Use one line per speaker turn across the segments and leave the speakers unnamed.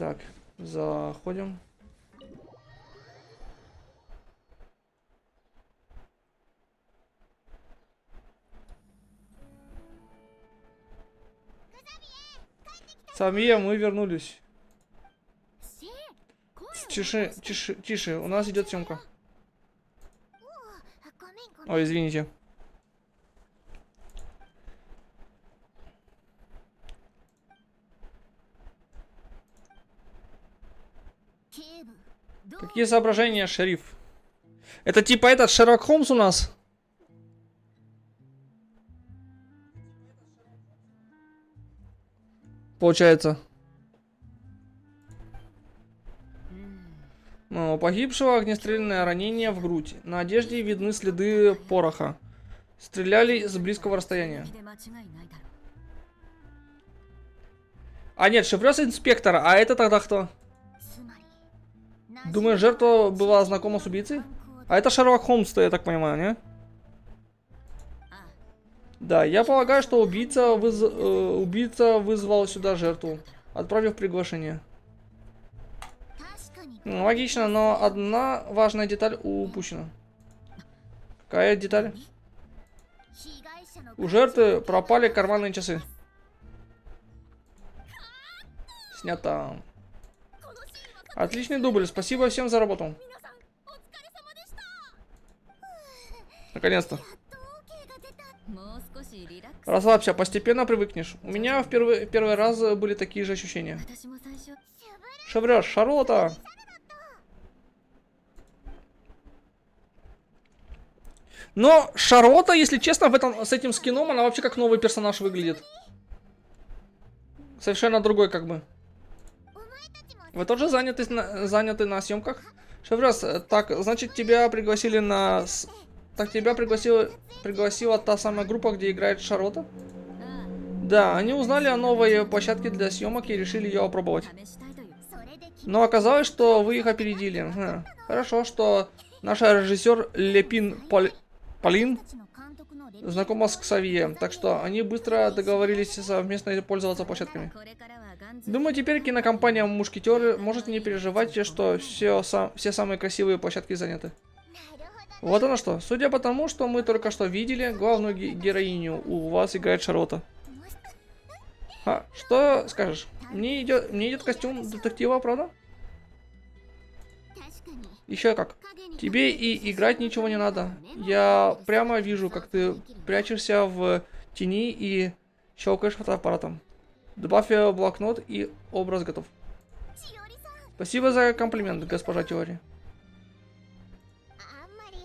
Так, заходим. Самия, мы вернулись. Тише, тише, тише, у нас идет съемка. Ой, извините. Какие соображения, шериф? Это типа этот Шерлок Холмс у нас? Получается. У погибшего огнестрельное ранение в грудь. На одежде видны следы пороха. Стреляли с близкого расстояния. А нет, шифрёз инспектора. А это тогда кто? Думаю, жертва была знакома с убийцей? А это Шерлок Холмс-то, я так понимаю, не? Да, я полагаю, что убийца вызвал сюда жертву, отправив приглашение. Логично, но одна важная деталь упущена. Какая деталь? У жертвы пропали карманные часы. Снято. Отличный дубль, спасибо всем за работу. Наконец-то. Расслабься, постепенно привыкнешь. У меня в первый раз были такие же ощущения. Шеврёж, Шарлотта! Но Шарлотта, если честно, с этим скином, она вообще как новый персонаж выглядит. Совершенно другой, как бы. Вы тоже заняты на съемках? Шеврёз, так, значит, тебя пригласили на... Так, тебя пригласила та самая группа, где играет Шарлотта? Да, они узнали о новой площадке для съемок и решили ее опробовать. Но оказалось, что вы их опередили. Хорошо, что наш режиссер Лепин Полин знакома с Ксавье, так что они быстро договорились совместно пользоваться площадками. Думаю, теперь кинокомпания Мушкетеры может не переживать, что все самые красивые площадки заняты. Вот оно что. Судя по тому, что мы только что видели, главную героиню у вас играет Шарлотта. Что скажешь? Мне идет костюм детектива, правда? Еще как. Тебе и играть ничего не надо. Я прямо вижу, как ты прячешься в тени и щелкаешь фотоаппаратом. Добавь блокнот и образ готов. Спасибо за комплимент, госпожа Теори.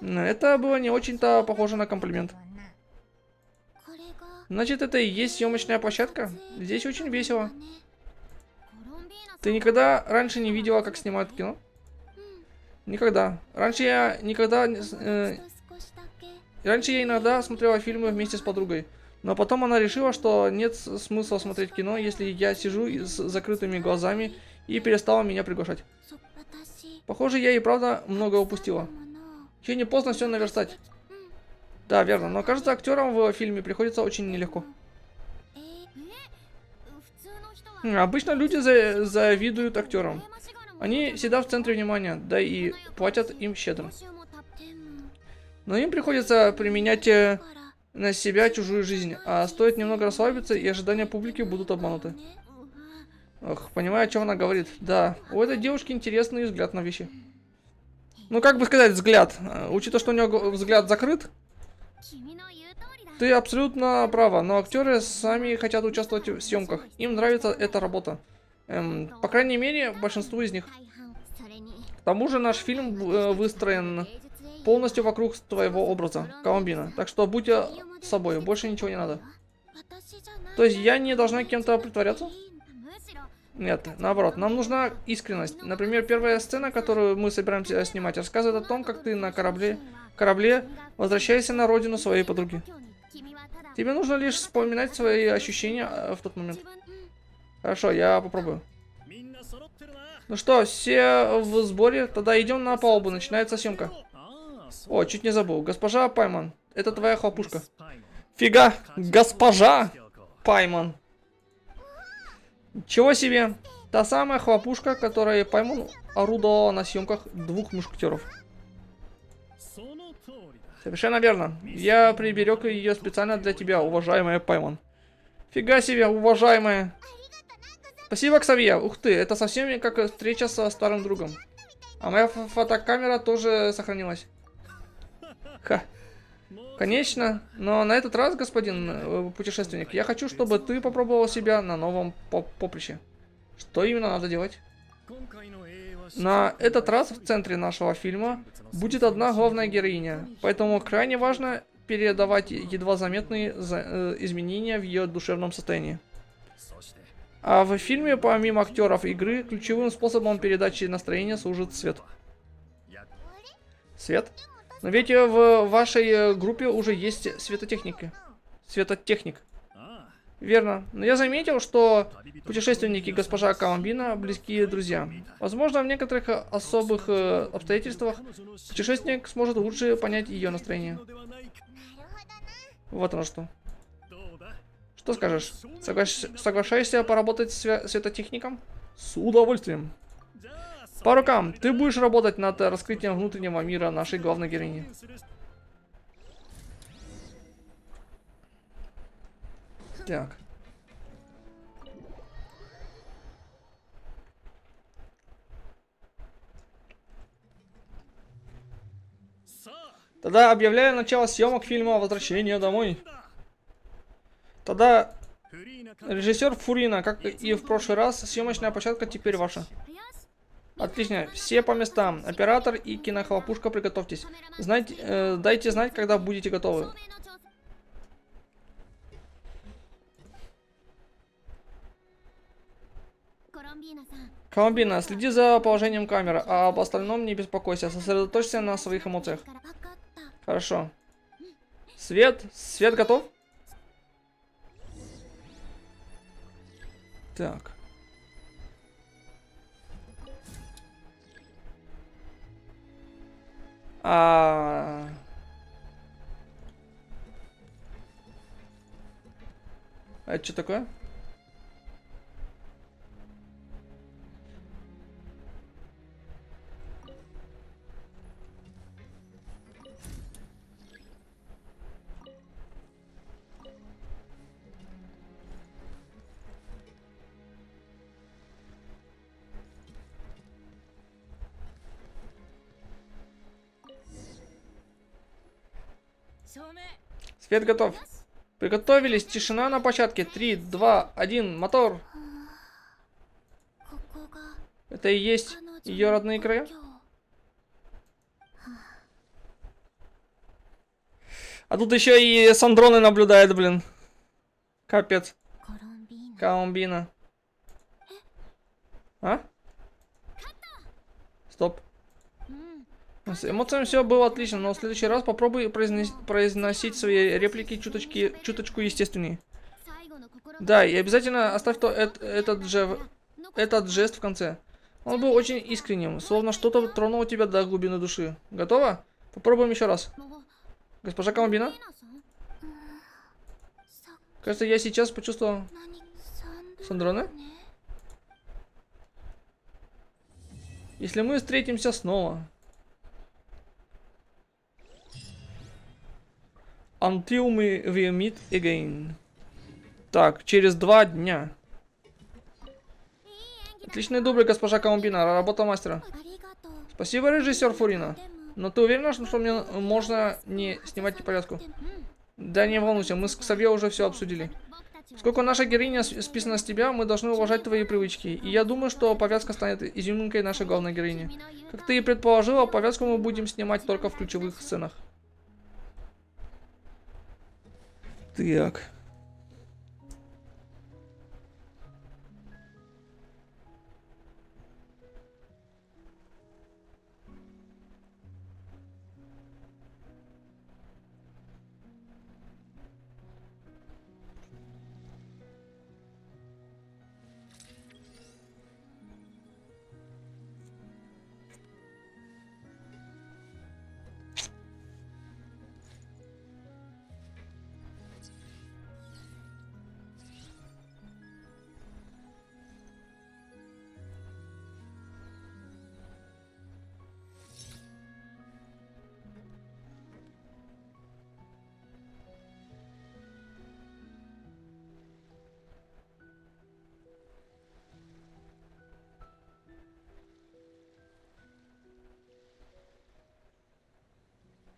Это было не очень-то похоже на комплимент. Значит, это и есть съемочная площадка? Здесь очень весело. Ты никогда раньше не видела, как снимают кино? Никогда. Раньше я иногда смотрела фильмы вместе с подругой. Но потом она решила, что нет смысла смотреть кино, если я сижу с закрытыми глазами, и перестала меня приглашать. Похоже, я и правда много упустила. Еще не поздно все наверстать. Да, верно, но кажется, актерам в фильме приходится очень нелегко. Обычно люди завидуют актерам. Они всегда в центре внимания, да и платят им щедро. Но им приходится применять на себя чужую жизнь, а стоит немного расслабиться, и ожидания публики будут обмануты. Ох, понимаю, о чем она говорит. Да, у этой девушки интересный взгляд на вещи. Ну, как бы сказать, взгляд. Учитывая, что у нее взгляд закрыт, ты абсолютно права, но актеры сами хотят участвовать в съемках. Им нравится эта работа. По крайней мере, большинству из них. К тому же наш фильм выстроен полностью вокруг твоего образа, Колумбина. Так что будь собой, больше ничего не надо. То есть я не должна кем-то притворяться? Нет, наоборот, нам нужна искренность. Например, первая сцена, которую мы собираемся снимать, рассказывает о том, как ты на корабле возвращаешься на родину своей подруги. Тебе нужно лишь вспоминать свои ощущения в тот момент. Хорошо, я попробую. Ну что, все в сборе? Тогда идем на палубу, начинается съемка. О, чуть не забыл. Госпожа Пайман, это твоя хлопушка. Фига, госпожа Пайман. Чего себе? Та самая хлопушка, которая Паймон орудовала на съемках двух мушкетеров. Совершенно верно. Я приберег ее специально для тебя, уважаемая Паймон. Фига себе, уважаемая. Спасибо, Ксавье. Ух ты, это совсем как встреча со старым другом. А моя фотокамера тоже сохранилась. Ха. Конечно, но на этот раз, господин путешественник, я хочу, чтобы ты попробовал себя на новом поприще. Что именно надо делать? На этот раз в центре нашего фильма будет одна главная героиня, поэтому крайне важно передавать едва заметные изменения в ее душевном состоянии. А в фильме, помимо актеров игры, ключевым способом передачи настроения служит свет. Свет? Но ведь в вашей группе уже есть светотехники. Светотехник. Верно. Но я заметил, что путешественники госпожа Коломбина близкие друзья. Возможно, в некоторых особых обстоятельствах путешественник сможет лучше понять ее настроение. Вот оно что. Что скажешь? Соглашаешься поработать с светотехником? С удовольствием. По рукам, ты будешь работать над раскрытием внутреннего мира нашей главной героини. Так. Тогда объявляю начало съемок фильма «Возвращение домой». Тогда режиссер Фурина, как и в прошлый раз, съемочная площадка теперь ваша. Отлично, все по местам. Оператор и кинохлопушка, приготовьтесь. Дайте знать, когда будете готовы. Коломбина, следи за положением камеры, а об остальном не беспокойся. Сосредоточься на своих эмоциях. Хорошо. Свет готов? Так. Это что такое? Свет готов. Приготовились. Тишина на площадке. 3, 2, 1, мотор. Это и есть ее родные края? А тут еще и Сандроны наблюдает, блин. Капец. Коломбина. А? Стоп. С эмоциями все было отлично, но в следующий раз попробуй произносить свои реплики чуточку естественнее. Да, и обязательно оставь этот жест в конце. Он был очень искренним, словно что-то тронуло тебя до глубины души. Готово? Попробуем еще раз. Госпожа Коломбина? Кажется, я сейчас почувствовал... Сандроны? Если мы встретимся снова... Until we meet again. Так, через 2 дня. Отличный дубль, госпожа Коломбина. Работа мастера. Спасибо, режиссер Фурина. Но ты уверена, что мне можно не снимать повязку? Да не волнуйся, мы с Ксавье уже все обсудили. Поскольку наша героиня списана с тебя, мы должны уважать твои привычки. И я думаю, что повязка станет изюминкой нашей главной героини. Как ты и предположила, повязку мы будем снимать только в ключевых сценах. Так.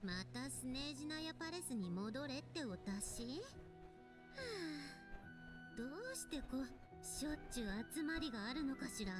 またスネージナヤパレスに戻れってお達し？どうしてしょっちゅう集まりがあるのかしら。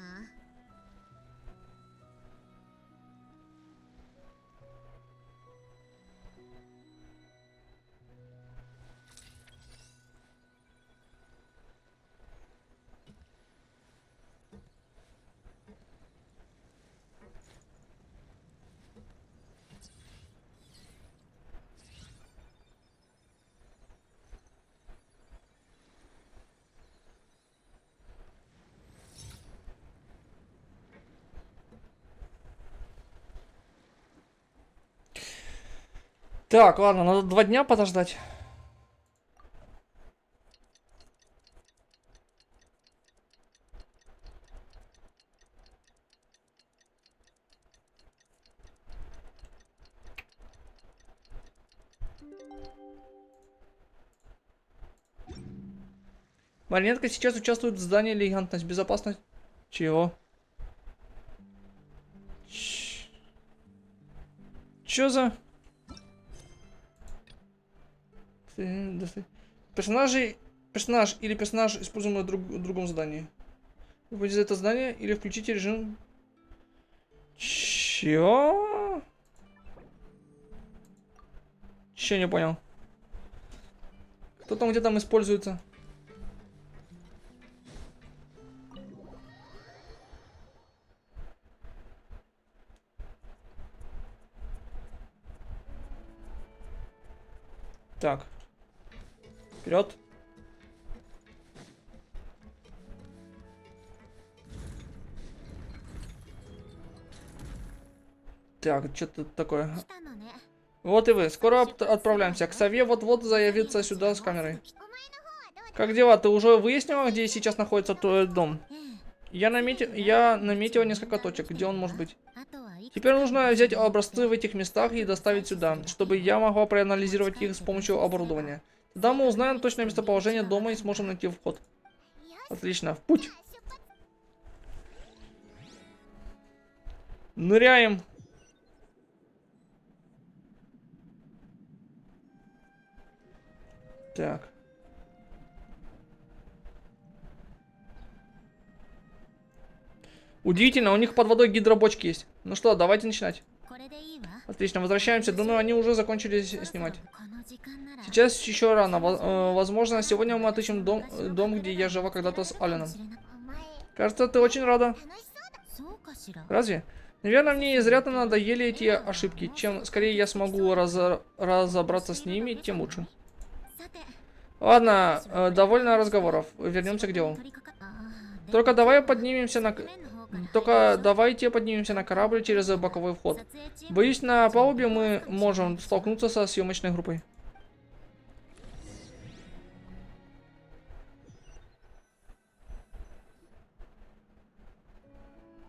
Так, ладно, надо 2 дня подождать. Маринетка сейчас участвует в здании элегантность, безопасность. Чего? Чё за... Персонаж или персонаж, используемый в другом здании. Выйдите из этого здания или включите режим... Чё? Чё, не понял. Кто там, где там используется? Так. Вперед. Так, что-то такое. Вот и вы. Скоро отправляемся. Ксавье вот-вот заявится сюда с камерой. Как дела? Ты уже выяснила, где сейчас находится твой дом? Я наметила несколько точек, где он может быть. Теперь нужно взять образцы в этих местах и доставить сюда, чтобы я могла проанализировать их с помощью оборудования. Тогда мы узнаем точное местоположение дома и сможем найти вход. Отлично, в путь. Ныряем. Так. Удивительно, у них под водой гидробочки есть. Ну что, давайте начинать. Отлично, возвращаемся. Думаю, они уже закончили снимать. Сейчас еще рано. Возможно, сегодня мы отыщем дом, где я жила когда-то с Аленом. Кажется, ты очень рада. Разве? Наверное, мне изрядно надоели эти ошибки. Чем скорее я смогу разобраться с ними, тем лучше. Ладно, довольно разговоров. Вернемся к делу. Только давайте поднимемся на корабль через боковой вход. Боюсь, на палубе мы можем столкнуться со съемочной группой.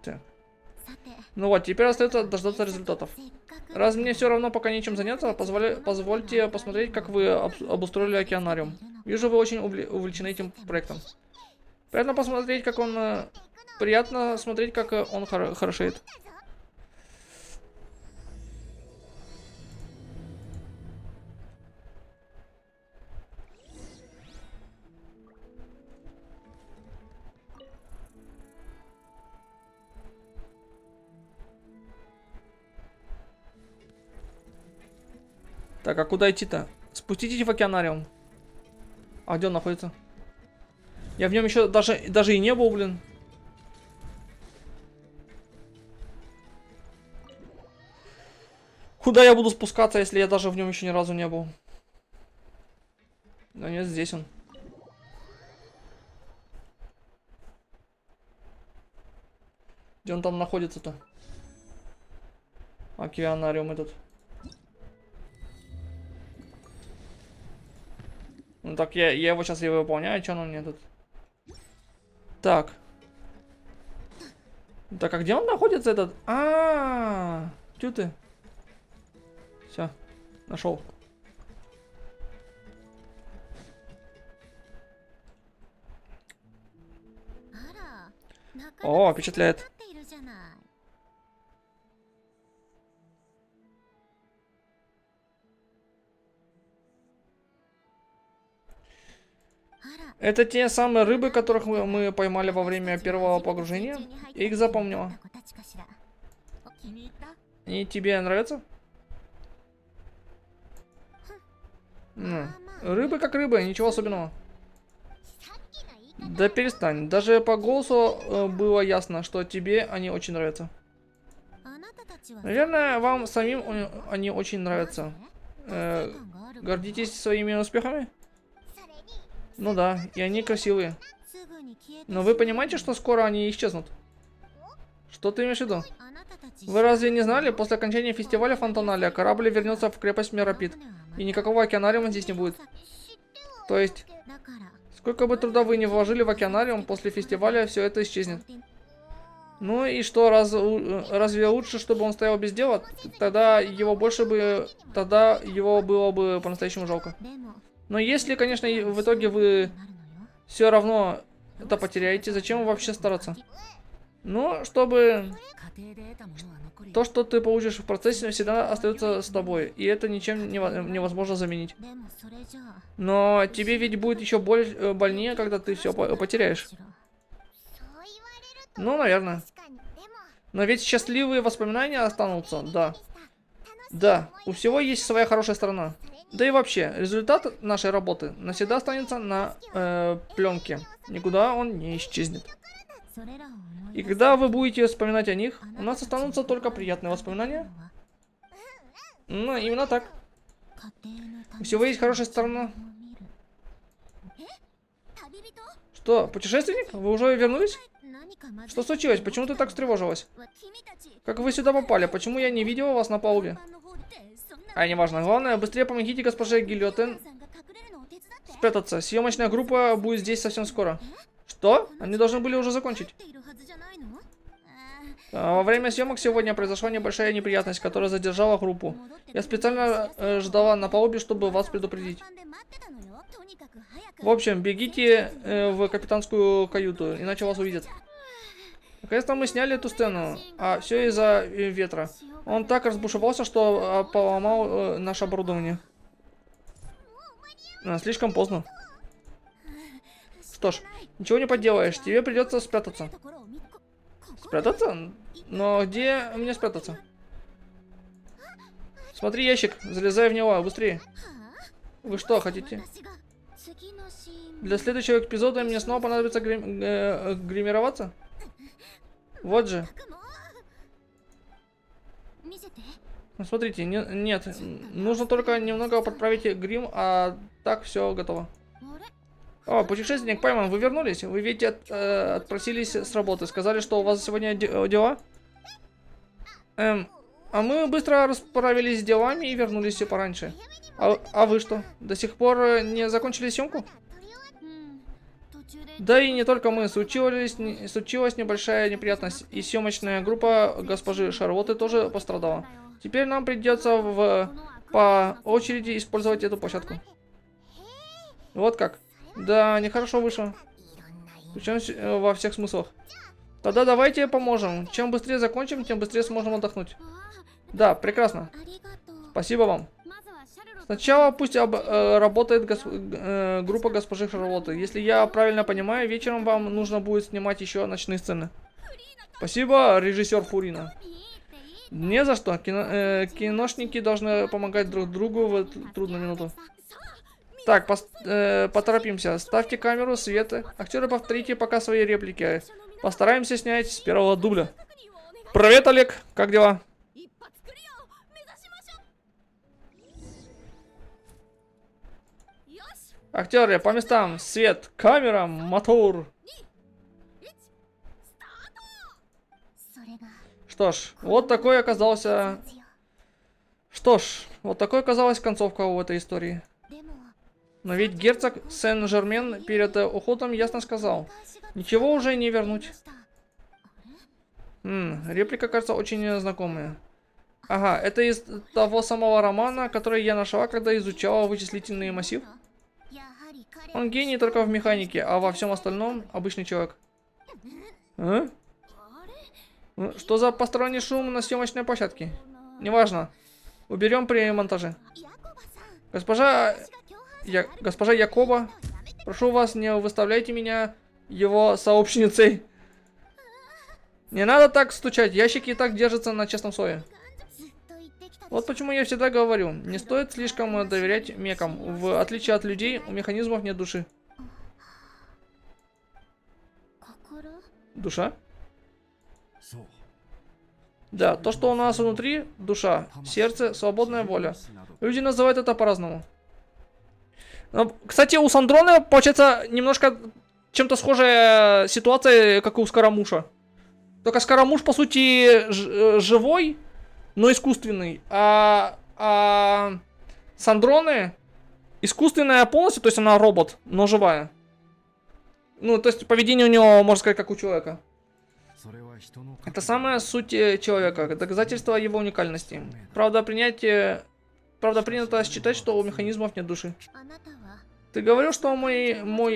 Так. Ну вот, теперь остается дождаться результатов. Раз мне все равно пока нечем заняться, позвольте посмотреть, как вы обустроили океанариум. Вижу, вы очень увлечены этим проектом. Приятно смотреть, как он хорошеет. Так, а куда идти-то? Спуститесь в океанариум. А где он находится? Я в нем еще даже и не был, блин. Куда я буду спускаться, если я даже в нем еще ни разу не был? Да нет, здесь он. Где он там находится-то? Океанариум этот. Ну так я его сейчас и выполняю, что он мне тут? Так. Так, а где он находится этот? Чё ты? Все, нашел. О, впечатляет. Это те самые рыбы, которых мы поймали во время первого погружения. Я их запомнила. И тебе нравятся? Рыбы как рыбы, ничего особенного. Да перестань. Даже по голосу было ясно, что тебе они очень нравятся. Наверное, вам самим они очень нравятся. Гордитесь своими успехами? Ну да, и они красивые. Но вы понимаете, что скоро они исчезнут? Что ты имеешь в виду? Вы разве не знали? После окончания фестиваля Фонтаналия корабль вернется в крепость Мерапит. И никакого океанариума здесь не будет. То есть, сколько бы труда вы не вложили в океанариум, после фестиваля все это исчезнет. Ну и что, разве лучше, чтобы он стоял без дела? Тогда его было бы по-настоящему жалко. Но если, конечно, в итоге вы все равно это потеряете, зачем вообще стараться? Ну, чтобы то, что ты получишь в процессе, всегда остается с тобой. И это ничем невозможно заменить. Но тебе ведь будет еще больнее, когда ты все потеряешь. Ну, наверное. Но ведь счастливые воспоминания останутся, да. Да, у всего есть своя хорошая сторона. Да и вообще, результат нашей работы навсегда останется на пленке. Никуда он не исчезнет. И когда вы будете вспоминать о них, у нас останутся только приятные воспоминания. Ну, именно так. У всего есть хорошая сторона. Что, путешественник? Вы уже вернулись? Что случилось? Почему ты так встревожилась? Как вы сюда попали? Почему я не видела вас на палубе? Не важно. Главное, быстрее помогите госпоже Гильотен спрятаться. Съемочная группа будет здесь совсем скоро. Что? Они должны были уже закончить. Во время съемок сегодня произошла небольшая неприятность, которая задержала группу. Я специально ждала на палубе, чтобы вас предупредить. В общем, бегите в капитанскую каюту, иначе вас увидят. Наконец-то мы сняли эту сцену, а все из-за ветра. Он так разбушевался, что поломал наше оборудование. Слишком поздно. Что ж, ничего не поделаешь, тебе придется спрятаться. Спрятаться? Но где мне спрятаться? Смотри, ящик, залезай в него, быстрее. Вы что, хотите? Для следующего эпизода мне снова понадобится гримироваться? Вот же. Смотрите, нет, нужно только немного подправить грим, а так все готово. О, путешественник пойман, вы вернулись? Вы ведь отпросились с работы, сказали, что у вас сегодня дела? А мы быстро расправились с делами и вернулись все пораньше. А вы что, до сих пор не закончили съемку? Да и не только мы, случилась небольшая неприятность, и съемочная группа госпожи Шарлотты тоже пострадала. Теперь нам придется по очереди использовать эту площадку. Вот как. Да, нехорошо вышло. Причем во всех смыслах. Тогда давайте поможем. Чем быстрее закончим, тем быстрее сможем отдохнуть. Да, прекрасно. Спасибо вам. Сначала пусть работает группа госпожи Шарлотты. Если я правильно понимаю, вечером вам нужно будет снимать еще ночные сцены. Спасибо, режиссер Фурина. Не за что. Киношники должны помогать друг другу в эту трудную минуту. Так, поторопимся. Ставьте камеру, свет. Актеры, повторите пока свои реплики. Постараемся снять с первого дубля. Привет, Олег. Как дела? Актеры, по местам. Свет, камера, мотор. Что ж, вот такой оказался... вот такой оказалась концовка у этой истории. Но ведь герцог Сен-Жермен перед уходом ясно сказал: ничего уже не вернуть. Реплика, кажется, очень знакомая. Ага, это из того самого романа, который я нашла, когда изучала вычислительный массив. Он гений только в механике, а во всем остальном обычный человек. А? Что за посторонний шум на съемочной площадке? Неважно. Уберем при монтаже. Госпожа Якоба Прошу вас, не выставляйте меня его сообщницей. Не надо так стучать, ящики и так держатся на честном слове.
ずっと言ってきたでしょ
Вот почему я всегда говорю, не стоит слишком доверять мекам. В отличие от людей, у механизмов нет души.
心
Душа?
そう
Да, то, что у нас внутри, душа, сердце, свободная воля. Люди называют это по-разному. Но, кстати, у Сандроны, получается, немножко чем-то схожая ситуация, как и у Скоромуша. Только Скоромуш, по сути, живой, но искусственный. А Сандроны искусственная полностью, то есть она робот, но живая. Ну, то есть поведение у него, можно сказать, как у человека.
それは人の
Это самая суть человека, доказательство его уникальности. Правда, принято считать, что у механизмов нет души.
あなたは
Ты говорил, что мой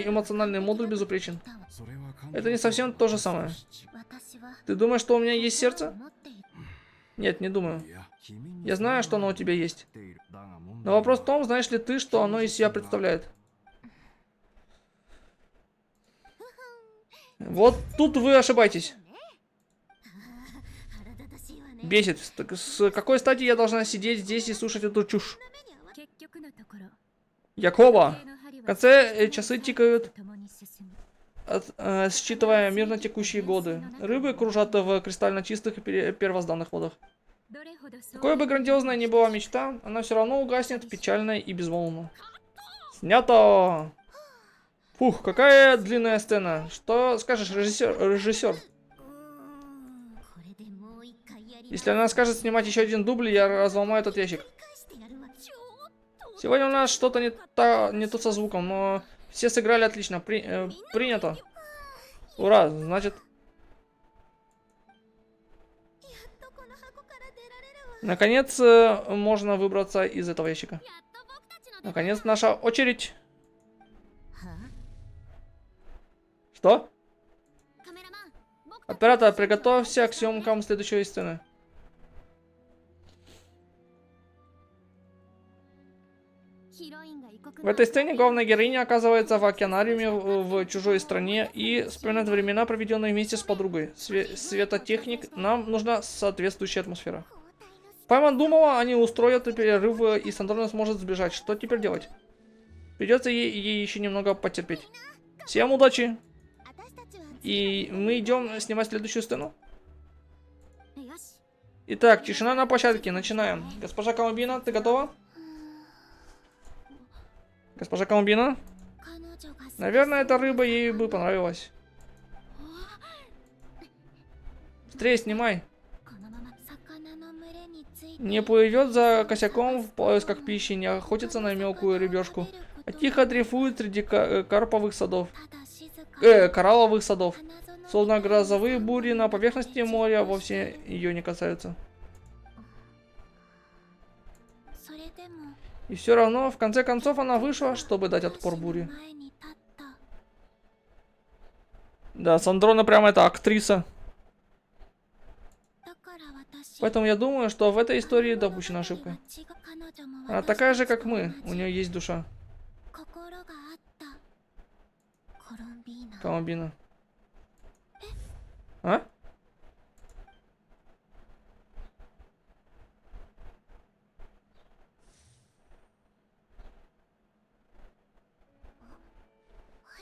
эмоциональный модуль безупречен.
それは感
Это не совсем то же самое.
私は
Ты думаешь, что у меня есть
心を
сердце?
持っている
Нет, не думаю.
いや君に
Я знаю, что оно у тебя есть.
っているだが問題
Но вопрос в том, знаешь ли ты, что оно из себя представляет. Вот тут вы ошибаетесь.
腹立たしいわね
Бесит. С какой стати я должна сидеть здесь и слушать эту чушь?
結局のところ
Якова.
時計の針
В
は
конце часы тикают,
共に進む
считывая мирно текущие годы. Рыбы кружат в кристально чистых первозданных водах.
どれほどそう
Какой бы грандиозной ни была мечта, она все равно угаснет печально и безмолвно. Снято! Фух, какая длинная сцена. Что скажешь, режиссер?
これでもう一回やり
Если она скажет снимать еще один дубль, я разломаю этот ящик.
返してやるわちょっと
Сегодня у нас что-то не то со звуком, но все сыграли отлично. Принято. Ура, значит,
どこの箱から出られるわ
наконец можно выбраться из этого ящика.
やっと僕たちの
Наконец наша очередь.
は
Что?
カメラマン僕たち
Оператор, приготовься к съемкам следующей сцены. В этой сцене главная героиня оказывается в океанариуме в чужой стране и вспоминает времена, проведенные вместе с подругой. Светотехник, нам нужна соответствующая атмосфера. Пайман думала, они устроят перерыв, и Сандрона сможет сбежать. Что теперь делать? Придется ей еще немного потерпеть. Всем удачи!
私たちは
И мы идем снимать следующую сцену.
よし
Итак, тишина на площадке, начинаем. Госпожа Колумбина, ты готова? Госпожа Колумбина?
彼女が好き
Наверное, эта рыба ей бы понравилась. Быстрее снимай.
このまま魚の群れについて
Не плывет за косяком в поисках пищи, не охотится на мелкую рыбешку, а тихо дрейфует среди карповых садов,
ただ静か
коралловых садов.
花園
Словно грозовые бури на поверхности моря вовсе ее не касаются.
それでも
И все равно, в конце концов, она вышла, чтобы дать отпор
私の
буре.
前に立った
Да, Сандрона прямо это актриса.
だから私
Поэтому я думаю, что в этой истории допущена ошибка.
彼女も
Она такая же, как мы. У нее есть душа.
心があったコロンビーナ
Колумбина. А?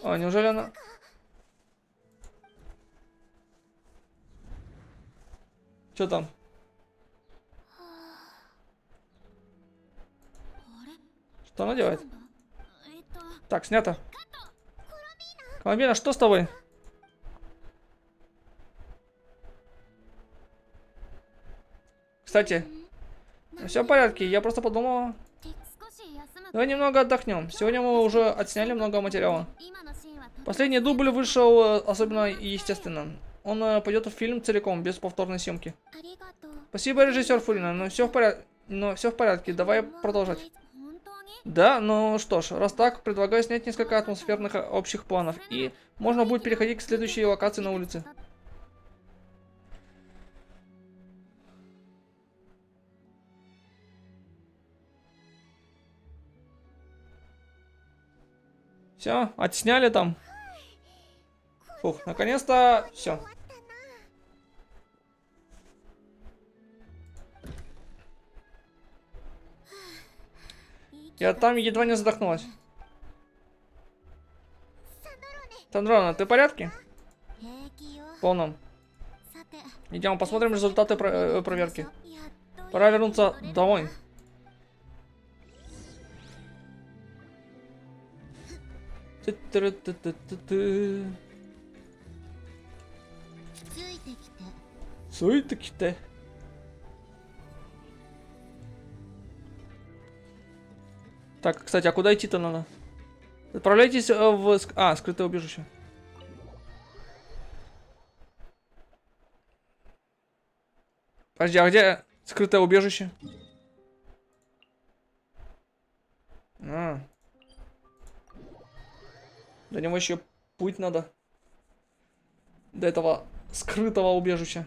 А, неужели она... Что там?
あれ
Что она делает?
なんだ
Так, снято. Колумбина, что с тобой? Кстати, все в порядке, я просто подумала.
少し休む
Давай немного отдохнем. Сегодня мы уже отсняли много материала.
今のシーンはと
Последний дубль вышел особенно естественно. Он пойдет в фильм целиком, без повторной съемки.
ありがとう
Спасибо, режиссер Фурина, но все в порядке, давай продолжать.
本当に
Да, ну что ж, раз так, предлагаю снять несколько атмосферных общих планов, и можно будет переходить к следующей локации на улице. Все, отсняли там. Фух, наконец-то все. Я там едва не задохнулась. Сандрона, ты в порядке?
平気よ
В полном.
さて
Идем посмотрим результаты проверки.
やっと
Пора вернуться домой. Ты-ты-ты-ты-ты-ты.
ついてきて
Суй-таки-то. Так, кстати, а куда идти-то надо? Отправляйтесь в... скрытое убежище. Подожди, а где скрытое убежище? А. До него еще путь надо. До этого скрытого убежища.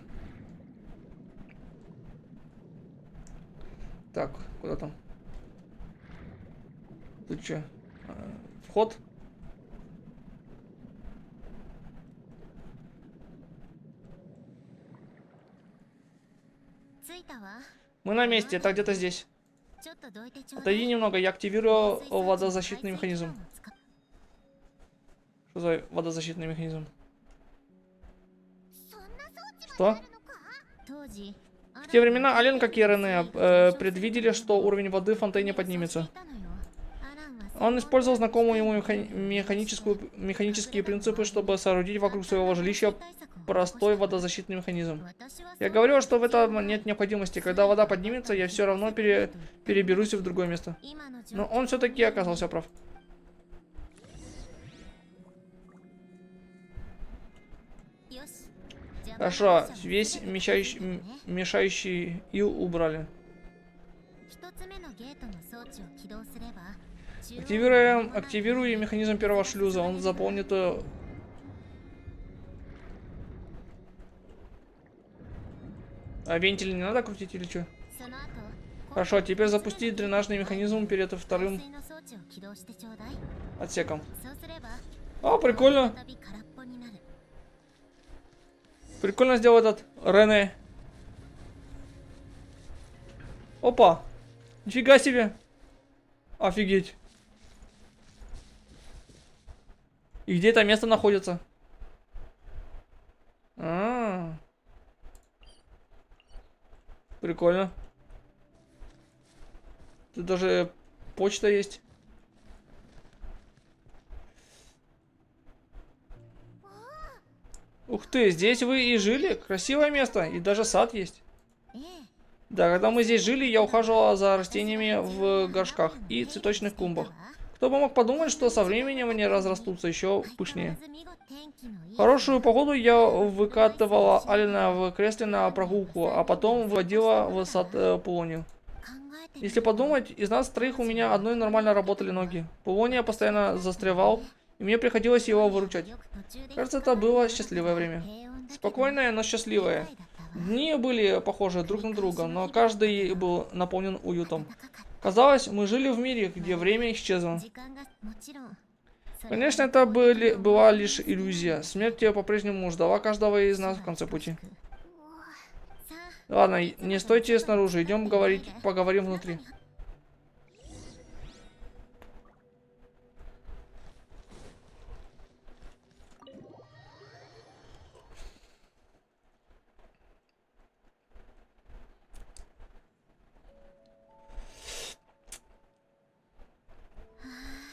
Так, куда там? Тут что? Вход? Мы на месте, это где-то здесь.
ちょっとどいてちょうだ
Отойди
い
немного, я активирую
水装置の
водозащитный
排水
механизм.
機能を使っ
Что за водозащитный механизм?
そんな装置
Что?
のか当時
В те времена Ален, как и Рене, предвидели, что уровень воды в фонтане поднимется. Он использовал знакомые ему механические принципы, чтобы соорудить вокруг своего жилища простой водозащитный механизм. Я говорил, что в этом нет необходимости. Когда вода поднимется, я все равно переберусь в другое место. Но он все-таки оказался прав. Хорошо, весь мешающий ил убрали. Активируя механизм первого шлюза, он заполнит... А вентиль не надо крутить или что? Хорошо, теперь запусти дренажный механизм перед вторым отсеком. О, прикольно. Прикольно сделал этот Рене. Опа. Нифига себе. Офигеть. И где это место находится? Прикольно. Тут даже почта есть. Ух ты, здесь вы и жили? Красивое место. И даже сад есть. Да, когда мы здесь жили, я ухаживала за растениями в горшках и цветочных клумбах. Кто бы мог подумать, что со временем они разрастутся еще пышнее. В хорошую погоду я выкатывала Алина в кресле на прогулку, а потом вводила в сад Полонию. Если подумать, из нас троих у меня одной нормально работали ноги. Полония постоянно застревал, и мне приходилось его выручать. Кажется, это было счастливое время. Спокойное, но счастливое. Дни были похожи друг на друга, но каждый был наполнен уютом. Казалось, мы жили в мире, где время исчезло. Конечно, это была лишь иллюзия. Смерть по-прежнему ждала каждого из нас в конце пути. Ладно, не стойте снаружи, идем поговорим внутри.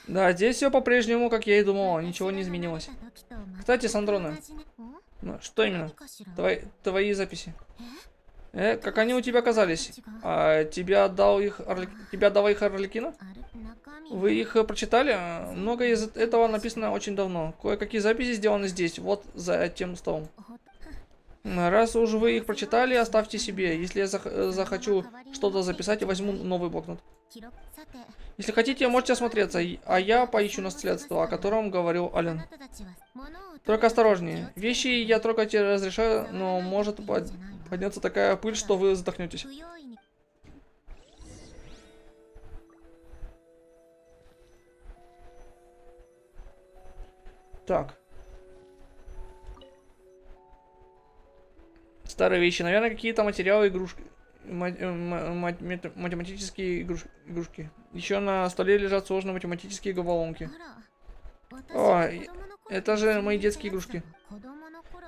Да, здесь все по-прежнему, как я и думала, ничего не изменилось. Кстати, Сандрона, ну, что именно? Твои записи. Как они у тебя оказались? Тебя дала их Арлекина? Вы их прочитали? Многое из этого написано очень давно. Кое-какие записи сделаны здесь, вот за тем столом. Раз уж вы их прочитали, оставьте себе. Если я захочу что-то записать, возьму новый блокнот. Если хотите, можете осмотреться, а я поищу наследство, о котором говорил Ален. Только осторожнее. Вещи я трогать разрешаю, но может подняться такая пыль, что вы задохнетесь. Так. Старые вещи. Наверное, какие-то материалы, игрушки. Математические игрушки. Еще на столе лежат сложные математические головоломки. О, это же мои детские игрушки.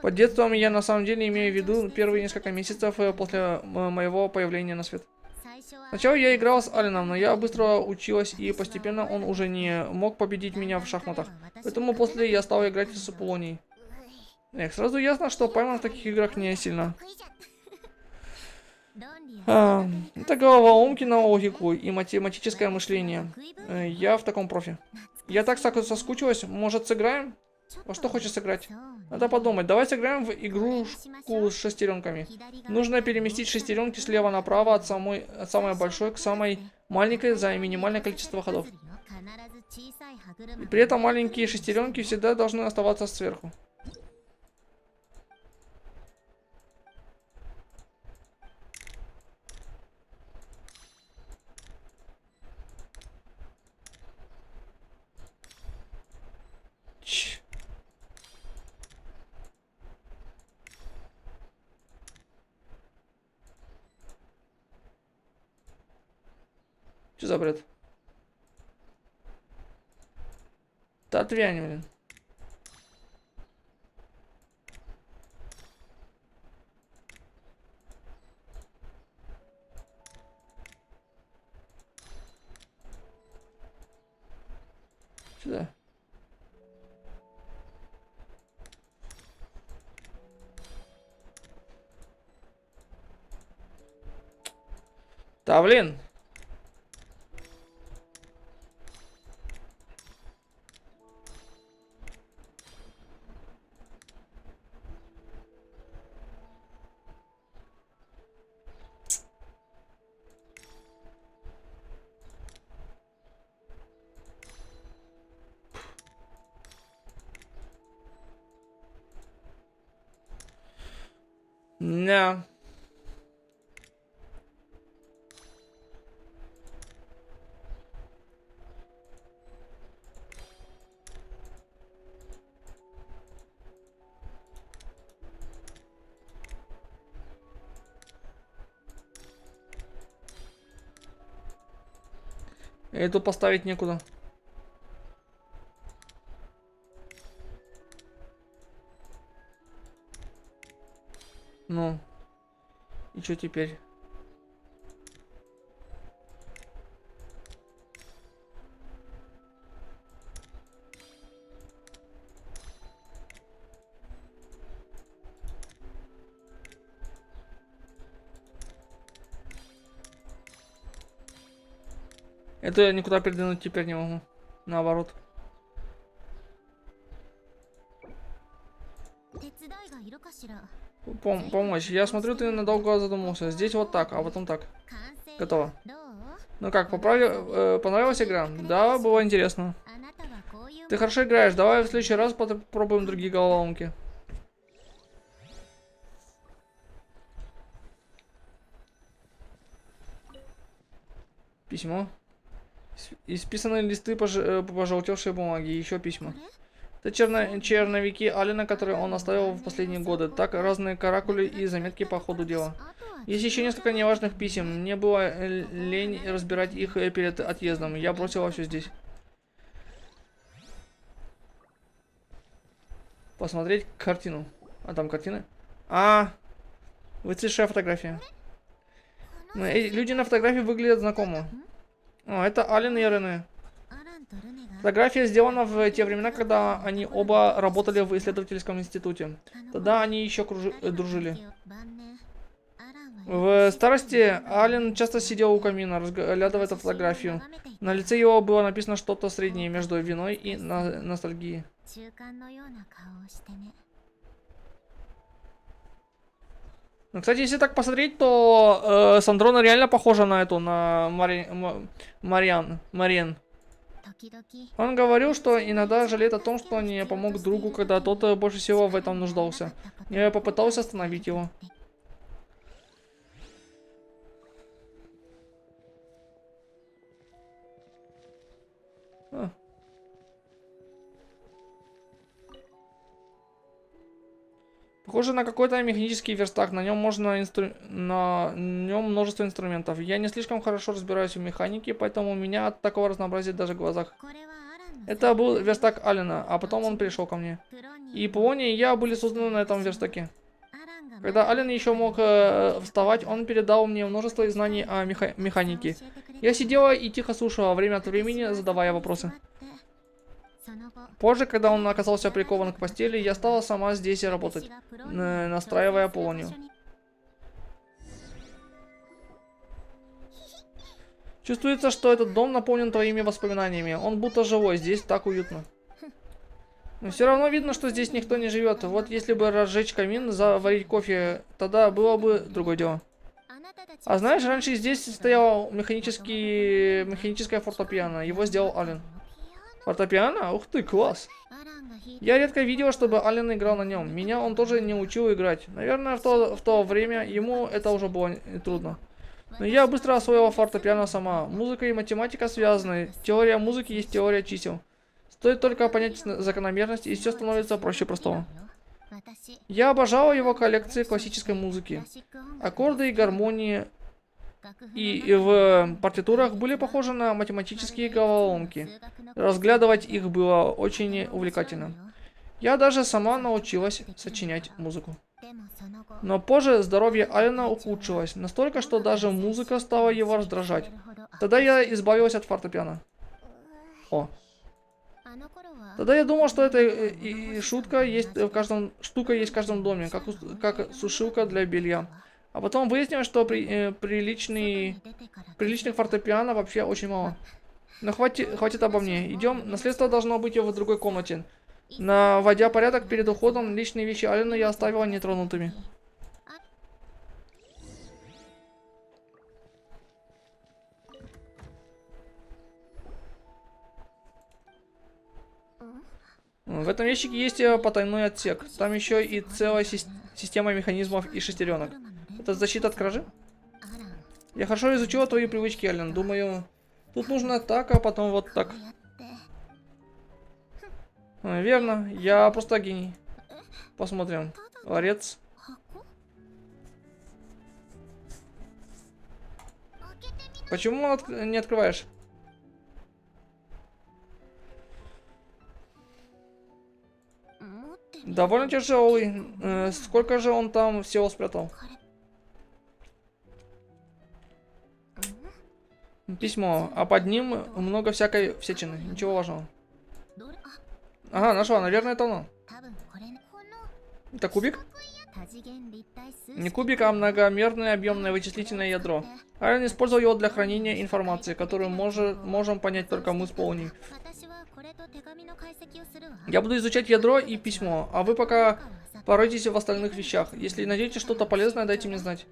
Под детством я на самом деле имею в виду первые несколько месяцев после моего появления на свет. Сначала я играл с Алином, но я быстро училась, и постепенно он уже не мог победить меня в шахматах. Поэтому после я стал играть с Полонией. Эх, сразу ясно, что Пайман в таких играх не сильно. Это головоломки на логику и математическое мышление. Я в таком профи. Я так соскучилась. Может, сыграем? Во что хочешь сыграть? Надо подумать. Давай сыграем в игрушку с шестеренками. Нужно переместить шестеренки слева направо от самой большой к самой маленькой за минимальное количество ходов. И при этом маленькие шестеренки всегда должны оставаться сверху. Что за бред? Да отвянь, блин. Сюда. Да, блин. Да. Эту поставить некуда. Ну. И что теперь? Это я никуда передвинуть теперь не могу. Наоборот. Помощь. Я смотрю, ты надолго задумался. Здесь вот так, а потом так. Готово. Ну как, понравилась игра? Да, было интересно. Ты хорошо играешь. Давай в следующий раз попробуем другие головоломки. Письмо. Исписанные листы пожелтевшей бумаги. Еще письма. Это черновики Алина, которые он оставил в последние годы. Так, разные каракули и заметки по ходу дела. Есть еще несколько неважных писем. Мне было лень разбирать их перед отъездом. Я бросила все здесь. Посмотреть картину. А там картины? Выцветшая фотография. Люди на фотографии выглядят знакомо. О, это Ален и Рене. Фотография сделана в те времена, когда они оба работали в исследовательском институте. Тогда они еще дружили. В старости Ален часто сидел у камина, разглядывая эту фотографию. На лице его было написано что-то среднее между виной и ностальгией. Ну, кстати, если так посмотреть, то Сандрона реально похожа на эту, на Мариен. Он говорил, что иногда жалеет о том, что не помог другу, когда тот больше всего в этом нуждался. Я попытался остановить его. Похоже на какой-то механический верстак. На нем на нем множество инструментов. Я не слишком хорошо разбираюсь в механике, поэтому у меня от такого разнообразия даже в глазах.
これはアランの
Это был верстак Алина, а потом он пришел ко мне.
プロに
И Полония и я были созданы на этом верстаке.
アランが
Когда Ален еще мог вставать, он передал мне множество знаний о механике.
教えてくれ
Я сидела и тихо слушала, время от времени задавая вопросы.
その後
Позже, когда он оказался прикован к постели, я стала сама здесь работать,
私がプロに
настраивая Полонию. Чувствуется, что этот дом наполнен твоими воспоминаниями. Он будто живой, здесь так уютно. Но все равно видно, что здесь никто не живет. Вот если бы разжечь камин, заварить кофе, тогда было бы другое дело.
あなたたち
А знаешь, раньше здесь стоял механическое фортепиано. Его сделал Ален. Фортепиано? Ух ты, класс.
アランが弾いて
Я редко видела, чтобы Ален играл на нем. Меня он тоже не учил играть. Наверное, в то время ему это уже было трудно. Но я быстро освоила фортепиано сама. Музыка и математика связаны. Теория музыки есть теория чисел. Стоит только понять закономерность, и все становится проще простого.
私
Я обожала его коллекции классической
ク
музыки.
ラシック音楽
Аккорды и гармонии
楽譜
и в партитурах были похожи на математические головоломки.
数学の
Разглядывать их было очень увлекательно. Я даже сама научилась сочинять музыку.
でもその後
Но позже здоровье Алена ухудшилось, настолько, что даже музыка стала его раздражать.
なるほど
Тогда я избавилась от фортепиано. О,
あの頃は
тогда я думал, что эта штука есть в каждом доме, как сушилка для белья. А потом выяснилось, что приличных фортепиано вообще очень мало. Но хватит обо мне. Идем. Наследство должно быть в другой комнате. Наводя порядок перед уходом, личные вещи Алена я оставила нетронутыми. В этом ящике есть потайной отсек. Там еще и целая система механизмов и шестеренок.
プロなので
Это защита от кражи?
アラン
Я хорошо изучила твои привычки, Ален. Думаю, тут нужно так, а потом вот
こ
так.
うやって
Верно, я просто гений. Посмотрим. Ларец.
箱
Почему не открываешь? Довольно тяжелый. Сколько же он там всего спрятал? Письмо. А под ним много всякой всячины. Ничего важного.
どれ
Ага, нашла. Наверное, это оно.
多分これね
Это кубик?
多次元立体数
Не кубик, а многомерное объемное вычислительное ядро. Ален использовал его для хранения информации, которую можем понять только мы с Полонией.
私はこれと手紙の解析をするわ
Я буду изучать ядро и письмо, а вы пока поройтесь в остальных вещах. Если найдете что-то полезное, дайте мне знать.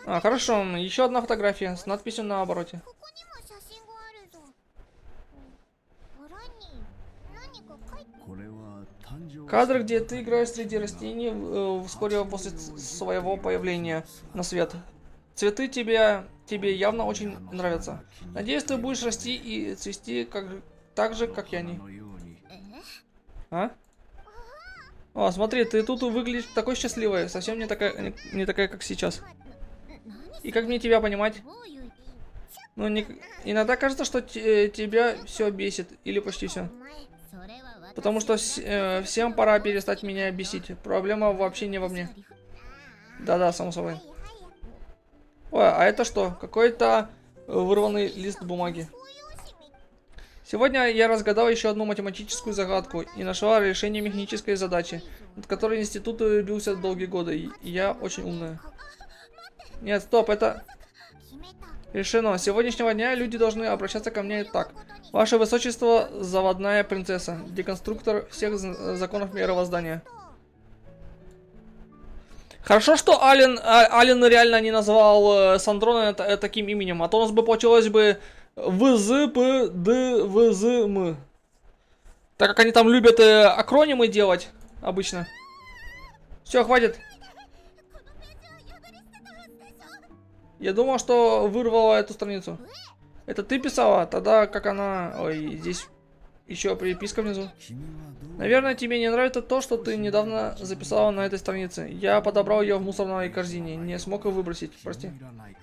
А, хорошо. Еще одна фотография с надписью на обороте.
ここにも写真があるぞ裏に何か書いて
これは誕生
Кадр, где ты играешь среди растений вскоре после своего появления на свет. Цветы тебе явно очень нравятся. Надеюсь, ты будешь расти и цвести так же, как и они.
のように
А? О, смотри, ты тут выглядишь такой счастливой, совсем не такая, как сейчас. И как мне тебя понимать?
どういう
Ну, иногда кажется, что тебя все бесит, или почти все.
それは私
Потому что всем пора перестать меня бесить. Проблема вообще не во мне. Да-да, само собой. Ой, а это что? Какой-то вырванный лист бумаги. Сегодня я разгадал еще одну математическую загадку и нашла решение механической задачи, над которой институт бился долгие годы. И я очень умная. Нет, стоп, это
決めた
решено. С сегодняшнего дня люди должны обращаться ко мне так. Ваше Высочество, заводная принцесса, деконструктор всех законов мироздания. Хорошо, что Ален реально не назвал Сандрона таким именем, а то у нас бы получилось бы ВЗПДВЗМ. Так как они там любят акронимы делать обычно. Все, хватит. Я думал, что вырвала эту страницу. Это ты писала? Тогда как она... Ой, здесь еще приписка внизу.
君はどう
Наверное, тебе не нравится то, что ты недавно записала на этой странице. Я подобрал ее в мусорной корзине, не смог ее выбросить, прости.
いらない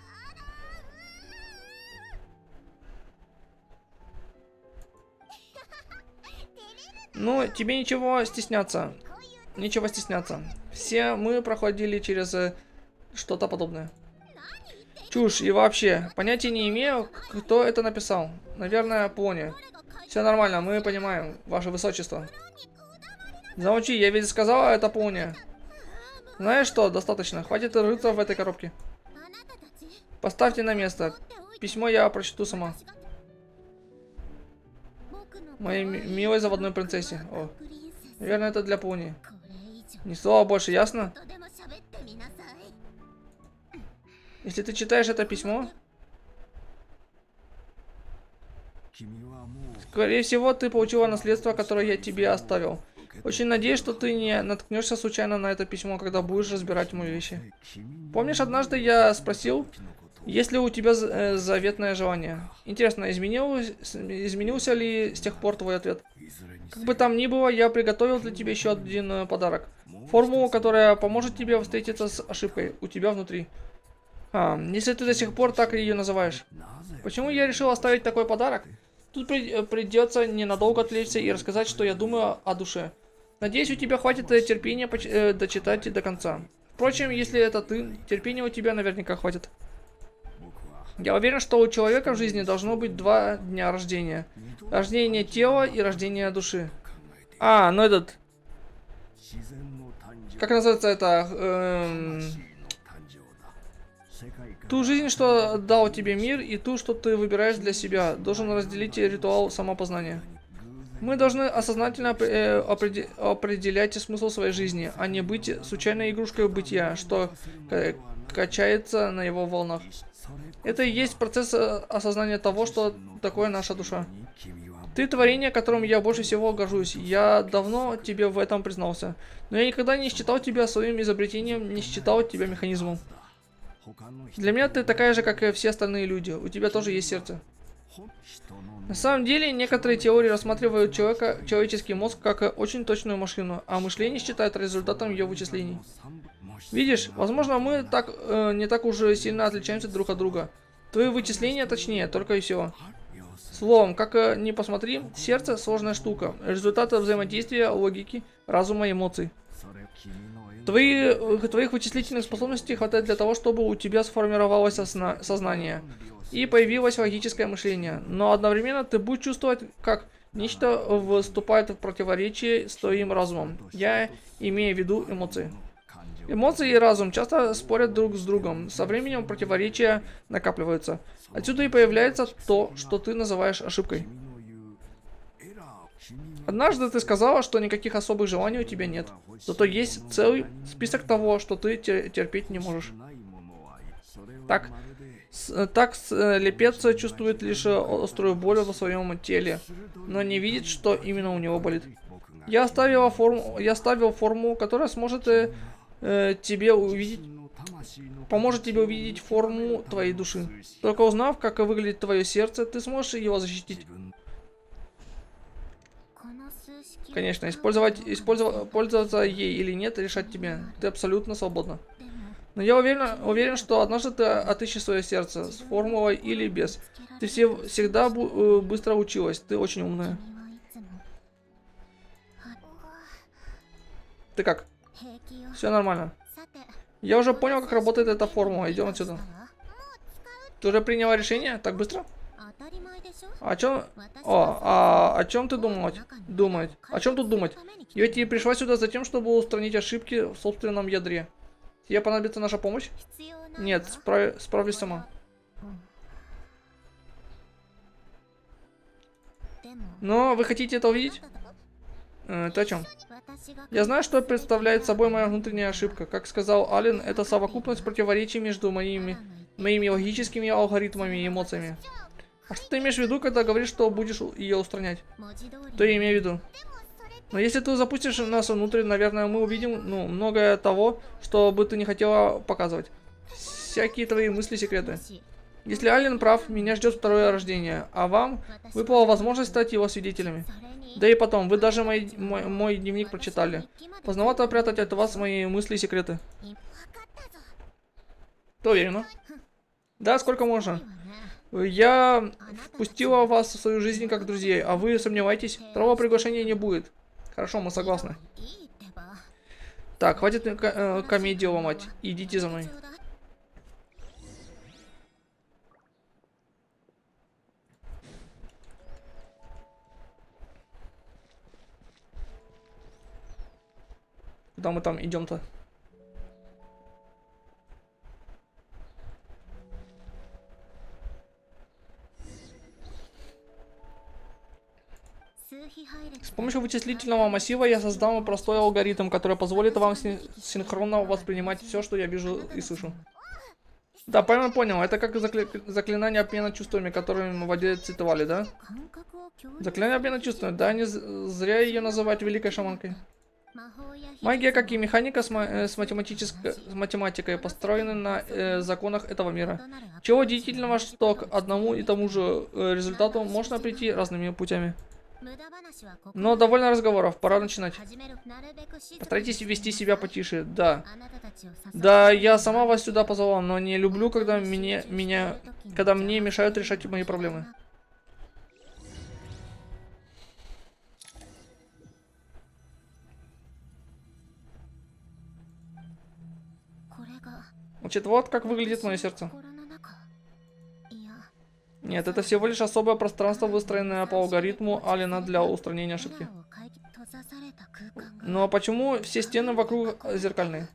Ну, тебе ничего стесняться. Нечего стесняться. Все мы проходили через что-то подобное. Чушь, и вообще, понятия не имею, кто это написал. Наверное, Пони. Все нормально, мы понимаем, ваше высочество. Замолчи, я ведь сказала, это Пони. Знаешь что, достаточно, хватит рыться в этой коробке.
あなたたち
Поставьте на место. Письмо я прочту сама.
僕の
Моей милой заводной принцессе. О,
プリンセス
наверное, это для Пони.
これ以上
Ни слова больше, ясно?
とでも喋ってみなさい
Если ты читаешь это письмо,
君はもう
скорее всего, ты получила наследство, которое я тебе оставил. Очень надеюсь, что ты не наткнешься случайно на это письмо, когда будешь разбирать мои вещи.
君に
Помнишь, однажды я спросил,
時のことを
есть ли у тебя заветное желание? Интересно, изменился ли с тех пор твой ответ?
いずれにせ
Как
よ
бы там ни было, я приготовил для тебя еще один подарок. Формулу, которая поможет тебе встретиться с ошибкой у тебя внутри. Если ты до сих пор так ее называешь.
なぜ
Почему я решил оставить такой подарок? Тут придется ненадолго отвлечься и рассказать, что я думаю о душе. Надеюсь, у тебя хватит терпения дочитать до конца. Впрочем, если это ты, терпения у тебя наверняка хватит.
僕は
Я уверен, что у человека в жизни должно быть 2 дня рождения. Рождение тела и рождение души.
考えている
Ну этот,
自然の誕生
как называется это?
魂の誕生だ世界から
Ту жизнь, что дал тебе мир, и ту, что ты выбираешь для себя, должен разделить ритуал самопознания.
偶然
Мы должны осознательно определять смысл своей жизни, а не быть случайной игрушкой бытия, что качается на его волнах.
それ
Это и есть процесс осознания того, что такое наша душа.
に君は
Ты творение, которым я больше всего горжусь. Я давно тебе в этом признался. Но я никогда не считал тебя своим изобретением, не считал тебя механизмом.
他の人
Для меня ты такая же, как и все остальные люди. У тебя тоже есть сердце.
人の
На самом деле, некоторые теории рассматривают человеческий мозг как очень точную машину, а мышление считают результатом ее вычислений.
三部もし
Видишь, возможно, мы не так уж сильно отличаемся друг от друга. Твои вычисления точнее, только и всего.
要す
Словом, как ни посмотри, сердце сложная штука. Результат взаимодействия логики, разума и эмоций.
それ君の縁
Твоих вычислительных способностей хватает для того, чтобы у тебя сформировалось сознание и появилось логическое мышление. Но одновременно ты будешь чувствовать, как нечто вступает в противоречие с твоим разумом. Я имею в виду эмоции.
感情
Эмоции и разум часто спорят друг с другом. Со временем противоречия накапливаются. Отсюда и появляется то, что ты называешь ошибкой.
君の言うエラー君の
Однажды ты сказала, что никаких особых желаний у тебя нет. Зато есть целый список того, что ты терпеть не можешь.
ないものはそれは
Так,
まるで
Так слепец чувствует лишь острую боль в своем теле, но не видит, что именно у него болит.
僕が
Я оставил форму, которая сможет тебе увидеть,
の魂の
поможет тебе увидеть форму твоей души. Только узнав, как выглядит твое сердце, ты сможешь его защитить.
自分
この数式
Конечно, пользоваться ей или нет, решать тебе. Ты абсолютно свободна.
でも
Но я уверен, что однажды ты отыщешь свое сердце, с формулой или без. Ты всегда быстро училась, ты очень умная.
君はいつも
Ты как?
平気よ
Все нормально.
さて
Я уже понял, как работает эта формула. Идем отсюда.
もう使う
Ты уже приняла решение? Так быстро?
当たり前でしょ
О чем?
私
О чем ты думать? О чем тут думать?
ために来
Я ведь и пришла сюда за тем, чтобы устранить ошибки в собственном ядре. Тебе понадобится наша помощь?
必要な
Нет, справлюсь сама.
でも
Но вы хотите это увидеть?
あなたと
Ты о чем?
私が
Я знаю, что представляет собой моя внутренняя ошибка. Как сказал Аллен, это совокупность противоречий между моими логическими алгоритмами и эмоциями. А что ты имеешь в виду, когда говоришь, что будешь ее устранять?
文字通り
Что я имею в виду?
でもそれ
Но если ты запустишь нас внутрь, наверное, мы увидим, многое того, что бы ты не хотела показывать. Всякие твои мысли, секреты.
し
Если Ален прав, меня ждет второе рождение, а вам выпала возможность стать его свидетелями. Да и потом, вы даже мой дневник прочитали. Поздновато прятать от вас мои мысли и секреты.
分かったぞ
Ты уверена? Да, сколько можно. Я впустила вас в свою жизнь как друзей, а вы сомневаетесь? Второго приглашения не будет. Хорошо, мы согласны.
いいってば
Так, хватит комедию ломать. Идите за мной. Куда мы там идем-то? С помощью вычислительного массива я создам простой алгоритм, который позволит вам синхронно воспринимать все, что я вижу и слышу. Да, правильно понял. Это как заклинание обмена чувствами, которыми владеет Цитвали, да?
感覚を共有
Заклинание обмена чувствами. Да, не зря ее называют великой шаманкой.
魔法や秘
Магия, как и механика с математикой, построены на законах этого мира.
となるア
Чего удивительного, что к одному и тому же результату можно прийти разными путями.
無駄話はここ
Но довольно разговоров, пора начинать.
始めるなるべく静かに
Постарайтесь вести себя потише, да.
あなたたちを支え
Да, я сама вас сюда позвала, но не люблю, когда мне мешают решать мои проблемы. Значит, вот как выглядит мое сердце.
心の中いや
Нет, это всего лишь особое пространство, выстроенное по алгоритму Алина для устранения ошибки.
を閉ざされた空間が
Но почему все стены вокруг зеркальные?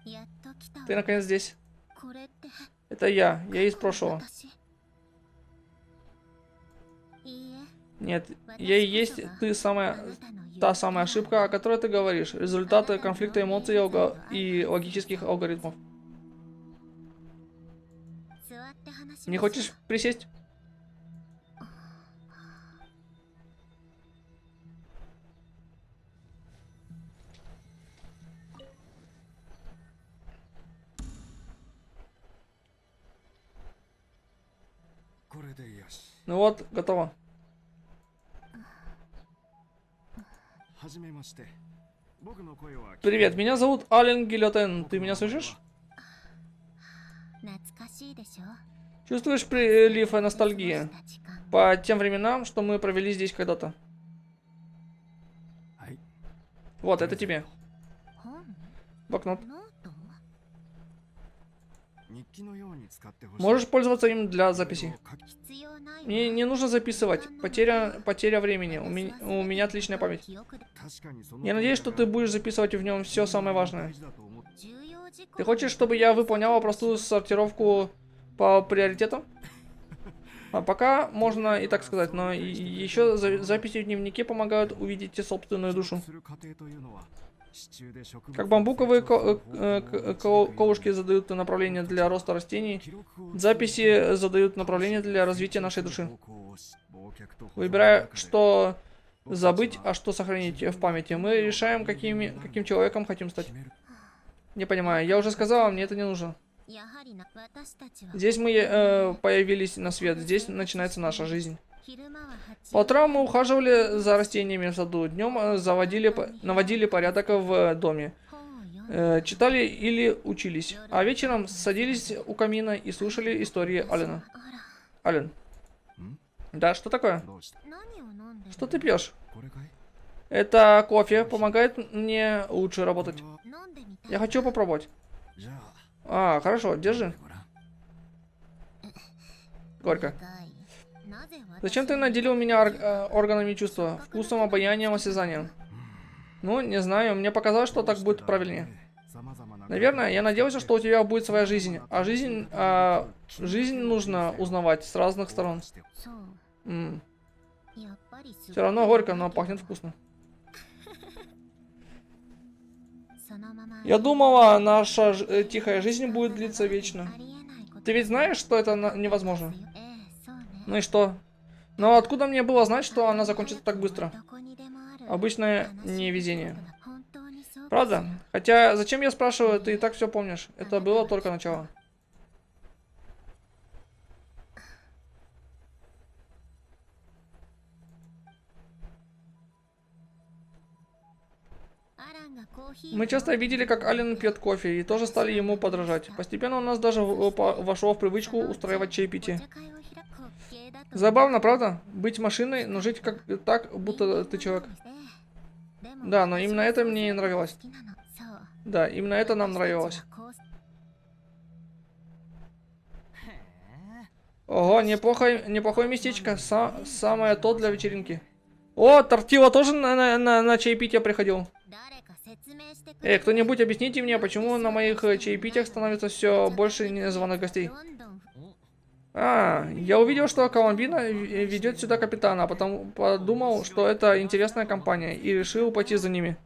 やっと来た
Ты наконец здесь.
これって
Это я из прошлого.
私いいえ
Нет, я и есть ты та самая ошибка, о которой ты говоришь. Результаты конфликта эмоций и логических алгоритмов.
座って話し
Не
ましょう
хочешь присесть? Ну вот, готово. Привет, меня зовут Ален Гильотен. Ты меня слышишь?
懐かしいでしょ
Чувствуешь прилив ностальгии
過ごした時間
по тем временам, что мы провели здесь когда-то? Вот, это тебе.
本
Блокнот.
ノート
Можешь пользоваться им для записей.
必要ない
Мне не нужно записывать. Потеря времени. У меня отличная память.
記憶で
Я надеюсь, что ты будешь записывать в нем все самое важное.
重要事項
Ты хочешь, чтобы я выполняла простую сортировку по приоритетам? А пока можно и так сказать, но еще записи в дневнике помогают увидеть собственную душу. Как бамбуковые колышки задают направление для роста растений, записи задают направление для развития нашей души. Выбирая, что забыть, а что сохранить в памяти, мы решаем, каким человеком хотим стать. Не понимаю, я уже сказала, мне это не нужно.
やはりな私たちは
Здесь мы появились на свет, здесь начинается наша жизнь.
昼間は
По утрам мы ухаживали за растениями в саду, днем наводили порядок в доме,
本を読ん
читали или учились, а вечером садились у камина и слушали истории Алена.
あら
Ален. Да, что такое?
何を飲んでる
Что ты пьешь? Это кофе, помогает мне лучше работать.
飲んでみたい
Я хочу попробовать. А, хорошо, держи. Горько.
なぜ私
Зачем ты наделил меня органами чувства, вкусом, обаянием, осязанием? Ну, не знаю, мне показалось, что так будет правильнее. Наверное, я надеялся, что у тебя будет своя жизнь, а жизнь нужно узнавать с разных сторон.
そう やっぱり
Все равно горько, но пахнет вкусно.
そのまま
Я думала, наша тихая жизнь будет длиться вечно.
ありえないこと
Ты ведь знаешь, что это невозможно?
ええそうね
Ну и что? Но откуда мне было знать, что она закончится так быстро?
どこにでもある
Обычное невезение.
本当にそう
Правда? Хотя, зачем я спрашиваю, ты и так все помнишь. Это было только начало. Мы часто видели, как Ален пьет кофе, и тоже стали ему подражать. Постепенно у нас даже вошло в привычку устраивать чаепитие. Забавно, правда? Быть машиной, но жить как так, будто ты человек. Да, но именно это мне и нравилось. Да, именно это нам нравилось. Ого, неплохое местечко. Самое то для вечеринки. О, Тортила тоже на чаепитие приходил. Эй, кто-нибудь объясните мне, почему на моих чаепитиях становится все больше незваных гостей? Я увидел, что Коломбина ведет сюда капитана, а потом подумал, что это интересная компания, и решил пойти за ними.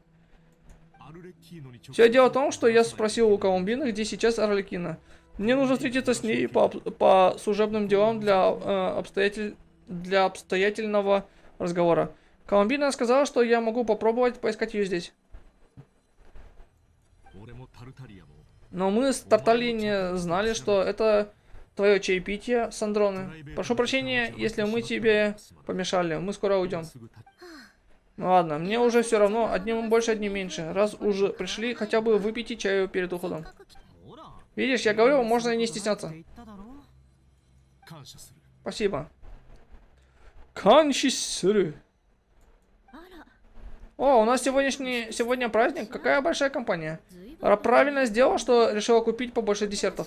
Все дело в том, что я спросил у Коломбины, где сейчас Арлекина. Мне нужно встретиться с ней по служебным делам для обстоятельного разговора. Коломбина сказала, что я могу попробовать поискать ее здесь. Но мы с Тартальей не знали, что это твое чаепитие, Сандроны. Прошу прощения, если мы тебе помешали. Мы скоро уйдем. Ну ладно, мне уже все равно, одним больше, одним меньше. Раз уже пришли, хотя бы выпейте чаю перед уходом. Видишь, я говорю, можно и не стесняться. Спасибо. Каншисуру. О, у нас сегодня праздник. Какая большая компания. Правильно сделал, что решила купить побольше десертов.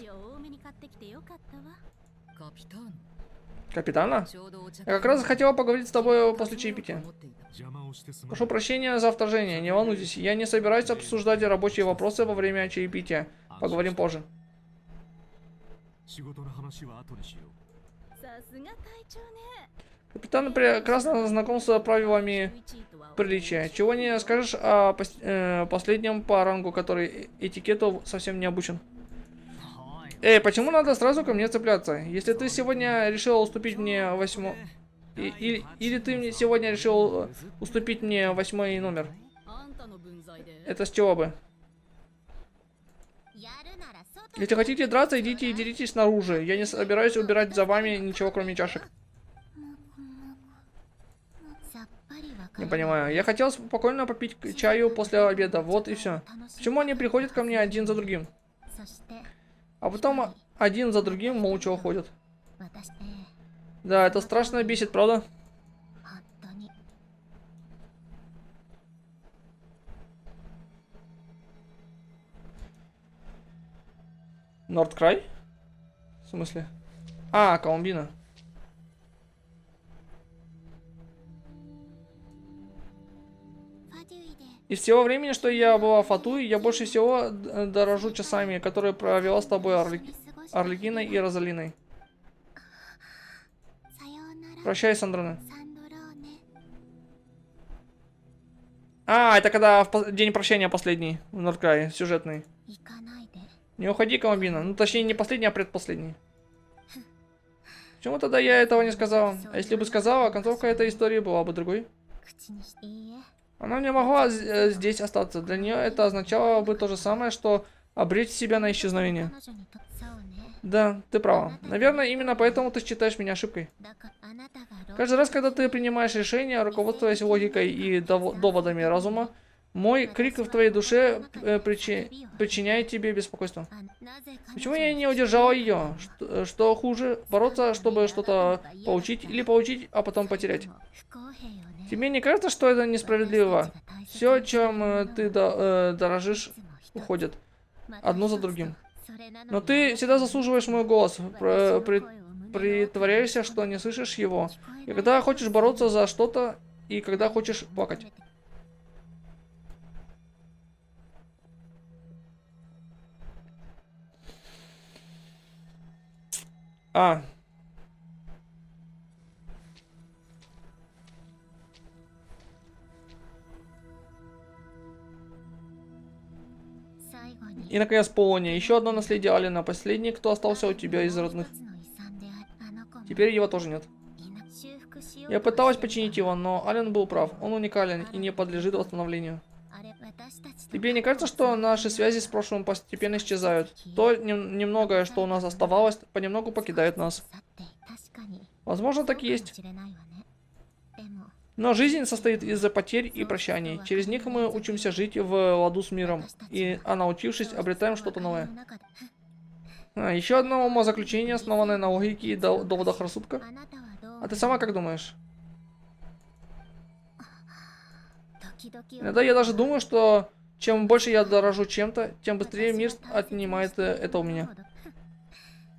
Капитана? Я как раз хотела поговорить с тобой после чаепития. Прошу прощения за вторжение, не волнуйтесь. Я не собираюсь обсуждать рабочие вопросы во время чаепития. Поговорим позже. Капитан прекрасно знаком с правилами приличия. Чего не скажешь о последнем по рангу, который этикету совсем не обучен. Эй, почему надо сразу ко мне цепляться? Если ты сегодня решил уступить мне или ты сегодня решил уступить мне 8-й номер? Это с чего бы? Если хотите драться, идите и деритесь снаружи. Я не собираюсь убирать за вами ничего, кроме чашек. Не понимаю. Я хотел спокойно попить чаю после обеда. Вот и все. Почему они приходят ко мне один за другим? А потом один за другим молча уходят. Да, это страшно бесит, правда? Нордкрай? В смысле? Коломбина. Из всего времени, что я была в Фатуе, я больше всего дорожу часами, которые провела с тобой Арлекиной и Розалиной. Прощай, Сандроны. Это когда день прощения последний в Нордкрае, сюжетный. Не уходи, Коломбина. Ну, точнее, не последний, а предпоследний. Почему тогда я этого не сказала? А если бы сказала, концовка этой истории была бы другой. Она не могла здесь остаться. Для нее это означало бы то же самое, что обречь себя на исчезновение. Да, ты права. Наверное, именно поэтому ты считаешь меня ошибкой. Каждый раз, когда ты принимаешь решение, руководствуясь логикой и доводами разума, мой крик в твоей душе причиняет тебе беспокойство. Почему я не удержала ее? Что хуже? Бороться, чтобы что-то получить, или получить, а потом потерять? Тебе не кажется, что это несправедливо? Все, чем ты дорожишь, уходит. Одно за другим. Но ты всегда заслуживаешь мой голос. Притворяешься, что не слышишь его. И когда хочешь бороться за что-то, и когда хочешь плакать. И наконец Полония. Еще одно наследие Алена. Последний, кто остался у тебя из родных. Теперь его тоже нет. Я пыталась починить его, но Ален был прав. Он уникален и не подлежит восстановлению. Тебе не кажется, что наши связи с прошлым постепенно исчезают? То немногое, что у нас оставалось, понемногу покидает нас. Возможно, так и есть. Но жизнь состоит из потерь и прощаний. Через них мы учимся жить в ладу с миром. А научившись, обретаем что-то новое. Еще одно умозаключение, основанное на логике и доводах рассудка. А ты сама как думаешь? Иногда я даже думаю, что чем больше я дорожу чем-то, тем быстрее мир отнимает это у меня.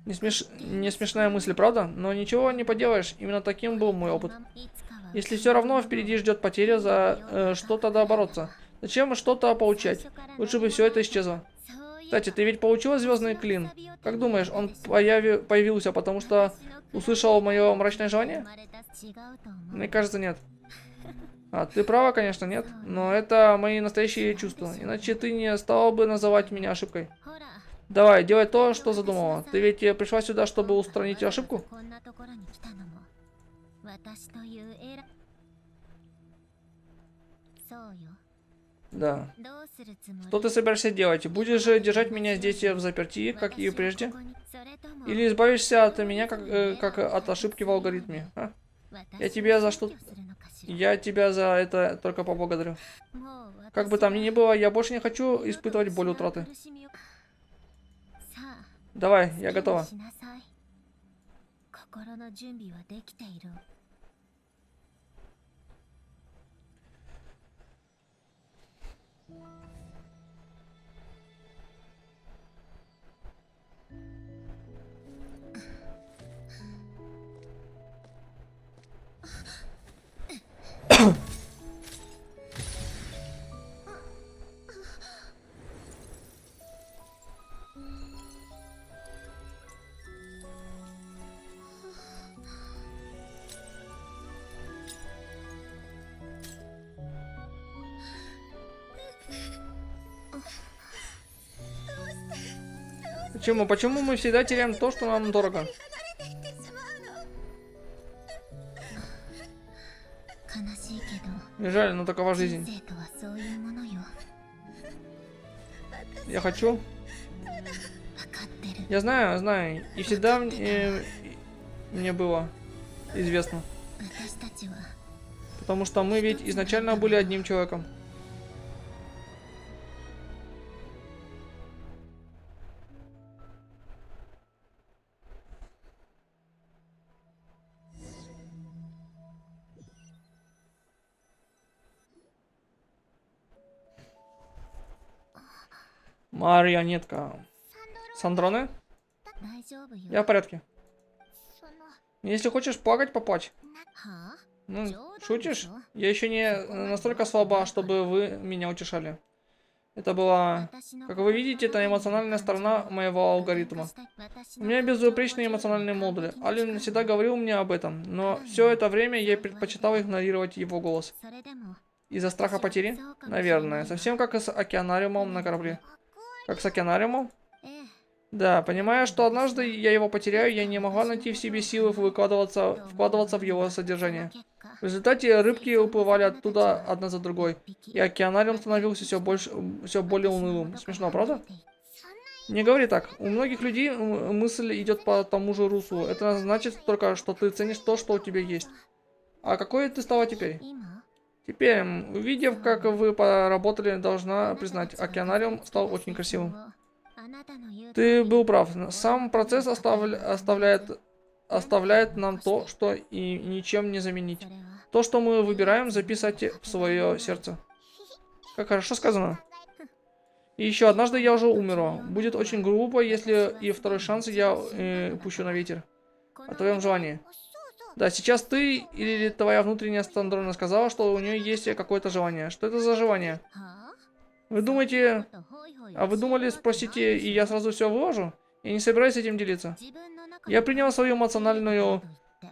Не смешная мысль, правда? Но ничего не поделаешь, именно таким был мой опыт. Если все равно впереди ждет потеря, за что тогда бороться? Зачем что-то получать? Лучше бы все это исчезло. Кстати, ты ведь получила звездный клин? Как думаешь, он появился, потому что услышал мое мрачное желание? Мне кажется, нет. Ты права, конечно, нет. Но это мои настоящие чувства. Иначе ты не стала бы называть меня ошибкой. Давай, делай то, что задумала. Ты ведь пришла сюда, чтобы устранить ошибку? Да. Что ты собираешься делать? Будешь же держать меня здесь в заперти, как и прежде? Или избавишься от меня, как от ошибки в алгоритме? А? Я тебя за это только поблагодарю. Как бы там ни было, я больше не хочу испытывать боль утраты. Давай, я готова. Почему? Почему мы всегда теряем то, что нам дорого? Не жаль, но такова жизнь. Я хочу. Я знаю. И всегда мне было известно. Потому что мы ведь изначально были одним человеком. Марионетка. Сандроне? Я в порядке. Если хочешь плакать, поплачь. Ну, шутишь? Я еще не настолько слаба, чтобы вы меня утешали. Это была... Как вы видите, это эмоциональная сторона моего алгоритма. У меня безупречные эмоциональные модули. Ален всегда говорил мне об этом, но все это время я предпочитал игнорировать его голос. Из-за страха потери? Наверное. Совсем как и с океанариумом на корабле. Как с океанариумом? Да, понимая, что однажды я его потеряю, я не могла найти в себе силы вкладываться в его содержание. В результате рыбки уплывали оттуда одна за другой, и океанариум становился все более унылым. Смешно, правда? Не говори так. У многих людей мысль идет по тому же руслу. Это значит только, что ты ценишь то, что у тебя есть. А какой ты стала теперь? Теперь, увидев, как вы поработали, должна признать, океанариум стал очень красивым. Ты был прав. Сам процесс оставляет нам то, что и ничем не заменить. То, что мы выбираем, записать в свое сердце. Как хорошо сказано. И еще однажды я уже умерла. Будет очень глупо, если и второй шанс я пущу на ветер. О твоем желании. Да, сейчас ты или твоя внутренняя Сандроне сказала, что у нее есть какое-то желание. Что это за желание? Вы думаете... А вы думали, спросите, и я сразу все выложу? Я не собираюсь этим делиться. Я принял свою эмоциональную...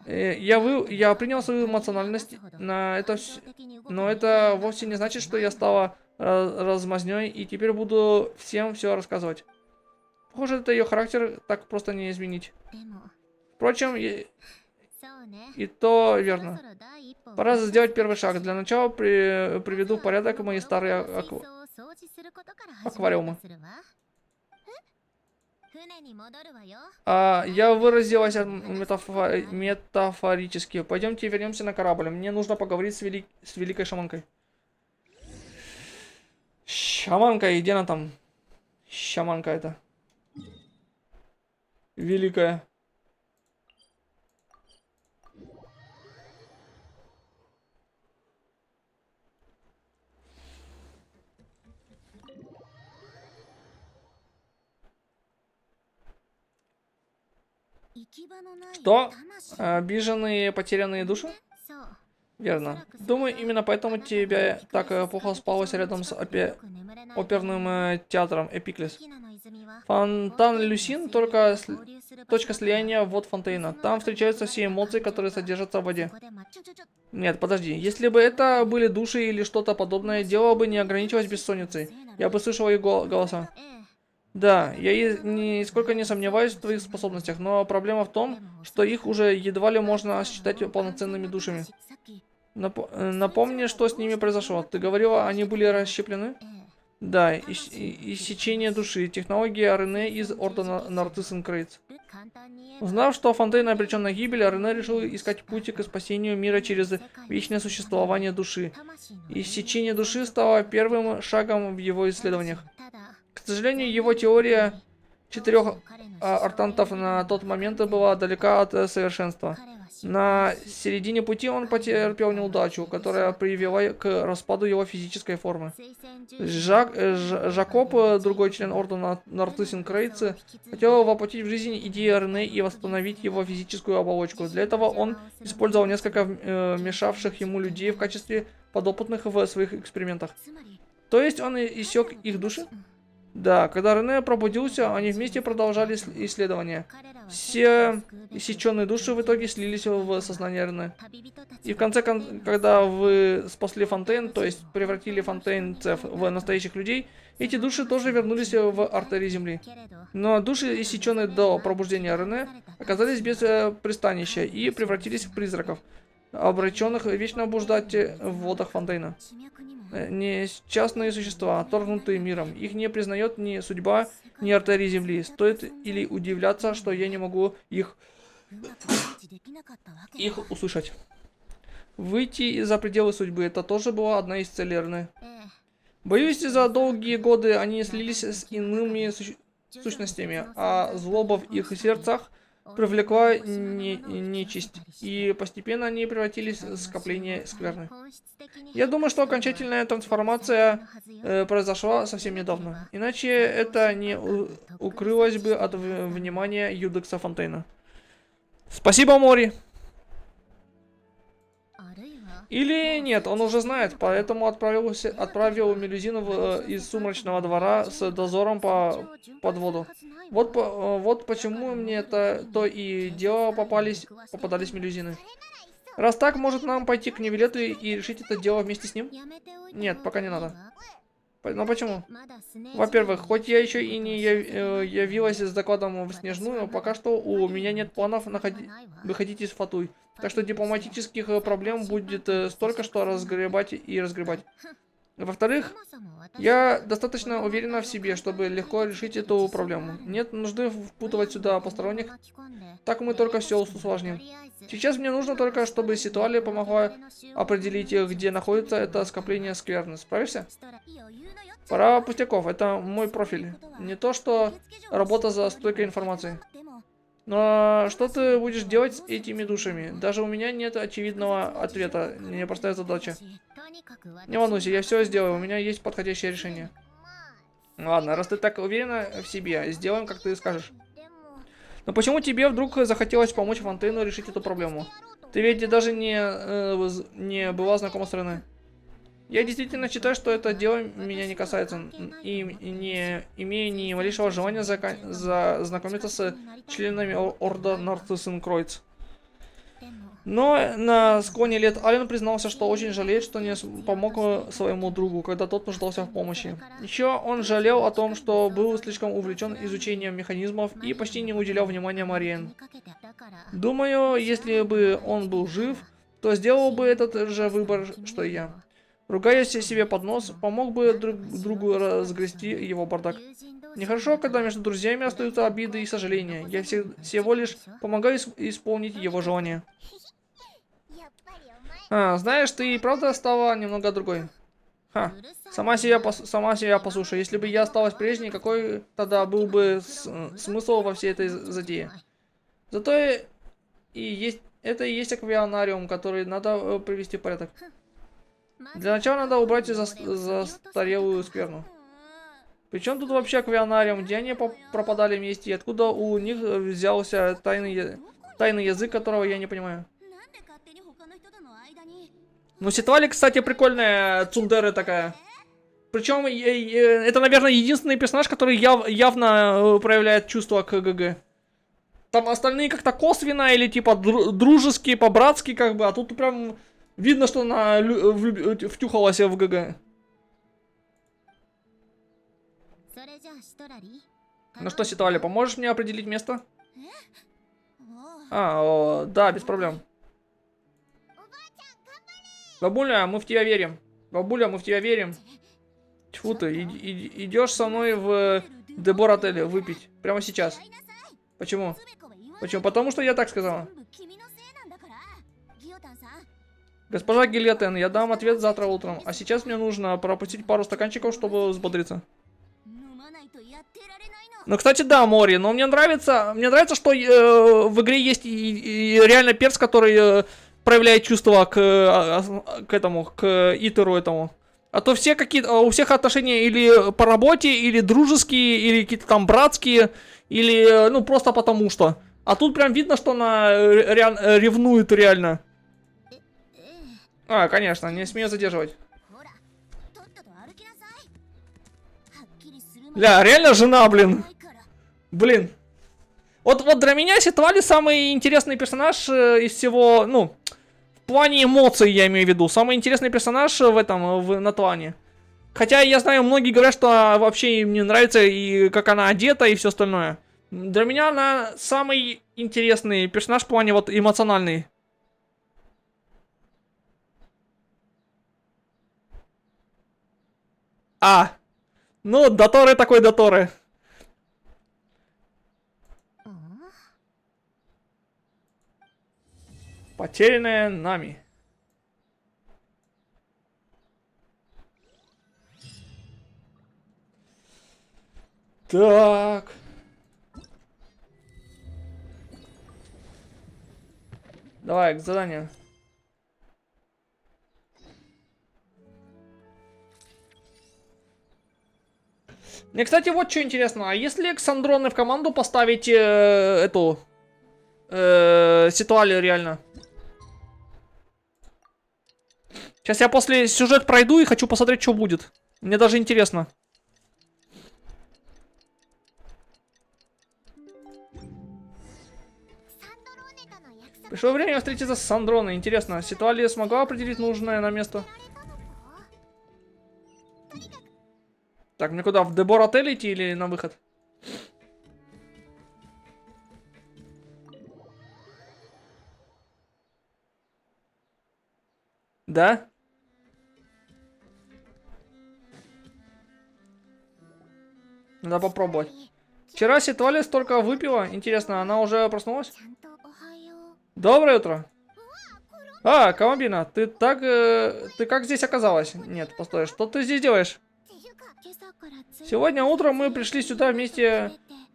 Я принял свою эмоциональность на это... Но это вовсе не значит, что я стала размазнёй и теперь буду всем все рассказывать. Похоже, это ее характер так просто не изменить. Впрочем, и то верно. Пора сделать первый шаг. Для начала приведу в порядок мои старые аквариумы. Я выразилась метафорически. Пойдемте вернемся на корабль. Мне нужно поговорить с великой шаманкой. Шаманка, и где она там? Шаманка это. Великая. Что? Обиженные потерянные души? Верно. Думаю, именно поэтому тебе так плохо спалось рядом с оперным театром Эпиклес. Фонтан Люсин только точка слияния вод Фонтейна. Там встречаются все эмоции, которые содержатся в воде. Нет, подожди. Если бы это были души или что-то подобное, дело бы не ограничивалось бессонницей. Я бы слышал их голоса. Да, я нисколько не сомневаюсь в твоих способностях, но проблема в том, что их уже едва ли можно считать полноценными душами. Напомни, что с ними произошло. Ты говорила, они были расщеплены? Да, иссечение души. Технология Рене из Ордена Нортисенкрейтс. Узнав, что Фонтейн обречен на гибель, Рене решил искать путь к спасению мира через вечное существование души. Иссечение души стало первым шагом в его исследованиях. К сожалению, его теория 4 артантов на тот момент была далека от совершенства. На середине пути он потерпел неудачу, которая привела к распаду его физической формы. Жакоб, другой член Ордена Нортисенкрейтс, хотел воплотить в жизнь идеи Рене и восстановить его физическую оболочку. Для этого он использовал несколько мешавших ему людей в качестве подопытных в своих экспериментах. То есть он иссек их души? Да, когда Рене пробудился, они вместе продолжали исследования. Все иссеченные души в итоге слились в сознание Рене. И в конце, когда вы спасли Фонтейн, то есть превратили фонтейнцев в настоящих людей, эти души тоже вернулись в артерии Земли. Но души, иссеченные до пробуждения Рене, оказались без пристанища и превратились в призраков, обреченных вечно блуждать в водах Фонтейна. Несчастные существа, отторгнутые миром. Их не признает ни судьба, ни артерии Земли. Стоит или удивляться, что я не могу их услышать. Выйти за пределы судьбы. Это тоже была одна из целей Рене. Боюсь, за долгие годы они слились с иными сущностями, а злоба в их сердцах привлекла нечисть, и постепенно они превратились в скопление скверны. Я думаю, что окончательная трансформация произошла совсем недавно. Иначе это не укрылось бы от внимания Юдекса Фонтейна. Спасибо, Мори. Или нет, он уже знает, поэтому отправил Мелюзину из Сумрачного двора с дозором под воду. Вот почему мне то и дело попадались Мелюзины. Раз так, может нам пойти к Невилету и решить это дело вместе с ним? Нет, пока не надо. Но почему? Во-первых, хоть я еще и не явилась с докладом в Снежную, пока что у меня нет планов выходить из Фатуй. Так что дипломатических проблем будет столько, что разгребать и разгребать. Во-вторых, я достаточно уверена в себе, чтобы легко решить эту проблему. Нет нужды впутывать сюда посторонних, так мы только все усложним. Сейчас мне нужно только, чтобы Ситуалия помогла определить, где находится это скопление скверны. Справишься? Пора пустяков, это мой профиль. Не то, что работа за стойкой информации. Но что ты будешь делать с этими душами? Даже у меня нет очевидного ответа. Непростая задача. Не волнуйся, я все сделаю. У меня есть подходящее решение. Ладно, раз ты так уверена в себе, сделаем, как ты скажешь. Но почему тебе вдруг захотелось помочь Фонтейну решить эту проблему? Ты ведь даже не была знакома с Рене. Я действительно считаю, что это дело меня не касается, и не имею ни малейшего желания знакомиться с членами Орда Нортисенкрейтс. Но на склоне лет Ален признался, что очень жалеет, что не помог своему другу, когда тот нуждался в помощи. Еще он жалел о том, что был слишком увлечен изучением механизмов и почти не уделял внимания Мариен. Думаю, если бы он был жив, то сделал бы этот же выбор, что и я. Ругаясь себе под нос, помог бы другу разгрести его бардак. Нехорошо, когда между друзьями остаются обиды и сожаления. Я всего лишь помогаю исполнить его желание.
やっぱりお前
Знаешь, ты и правда стала немного другой. Ха, сама себя послушай. Если бы я осталась прежней, какой тогда был бы смысл во всей этой затее? Зато это и есть аквариум, который надо привести в порядок. Для начала надо убрать застарелую скверну. Причем тут вообще аквариум, где они пропадали вместе, и откуда у них взялся тайный язык, которого я не понимаю.
なんで勝手に他の人との間に
Ну, Ситвали, кстати, прикольная цундера такая. Причем это, наверное, единственный персонаж, который явно проявляет чувства к ГГ. Там остальные как-то косвенно или типа дружеские, по-братски как бы, а тут прям видно, что она втюхалась в ГГ.
それじゃあシトラリ
Ну что, Ситвали, поможешь мне определить место?
おう
Да, без проблем. Бабуля, мы в тебя верим. Бабуля, мы в тебя верим. Тьфу ты, идешь со мной в Дебор отеле выпить. Прямо сейчас. Почему? Почему? Потому что я так сказала.
全部君のせいなんだからギオタンさん
Госпожа Гильотен, я дам ответ завтра утром. А сейчас мне нужно пропустить пару стаканчиков, чтобы взбодриться.
飲まないとやってられないの
Ну, кстати, да, Мори, но мне нравится, что в игре есть и реально перс, который проявляет чувства к этому, к Итеру этому. А то все какие-то, у всех отношения или по работе, или дружеские, или какие-то там братские, или, ну, просто потому что. А тут прям видно, что она ревнует реально. Конечно, не смею задерживать.
ほらとっとと歩きなさいはっきりするまで
Ля, реально жена, блин.
ないから
Блин. Вот для меня Ситвали самый интересный персонаж из всего, ну, в плане эмоций я имею в виду. Самый интересный персонаж в этом, на Тлане. Хотя я знаю, многие говорят, что вообще им не нравится и как она одета и все остальное. Для меня она самый интересный персонаж в плане вот эмоциональный. Ну, Доторы такой Доторы. Потерянная нами. Так. Давай, к заданию. Мне, кстати, вот что интересно. А если Ксандроны в команду поставить эту... Ситуалию реально? Сейчас я после сюжет пройду и хочу посмотреть, что будет. Мне даже интересно. Пришло время встретиться с Сандроной. Интересно, Ситуалия смогла определить нужное на место? Так, мне куда? В Дебор отель идти или на выход? Да? Надо попробовать. Вчера Ситуалия столько выпила. Интересно, она уже проснулась?
ちゃんとおはよう
Доброе утро. Коломбина, ты как здесь оказалась? Нет, постой, что ты здесь делаешь?
っていうか今朝からつい
Сегодня утром мы пришли сюда вместе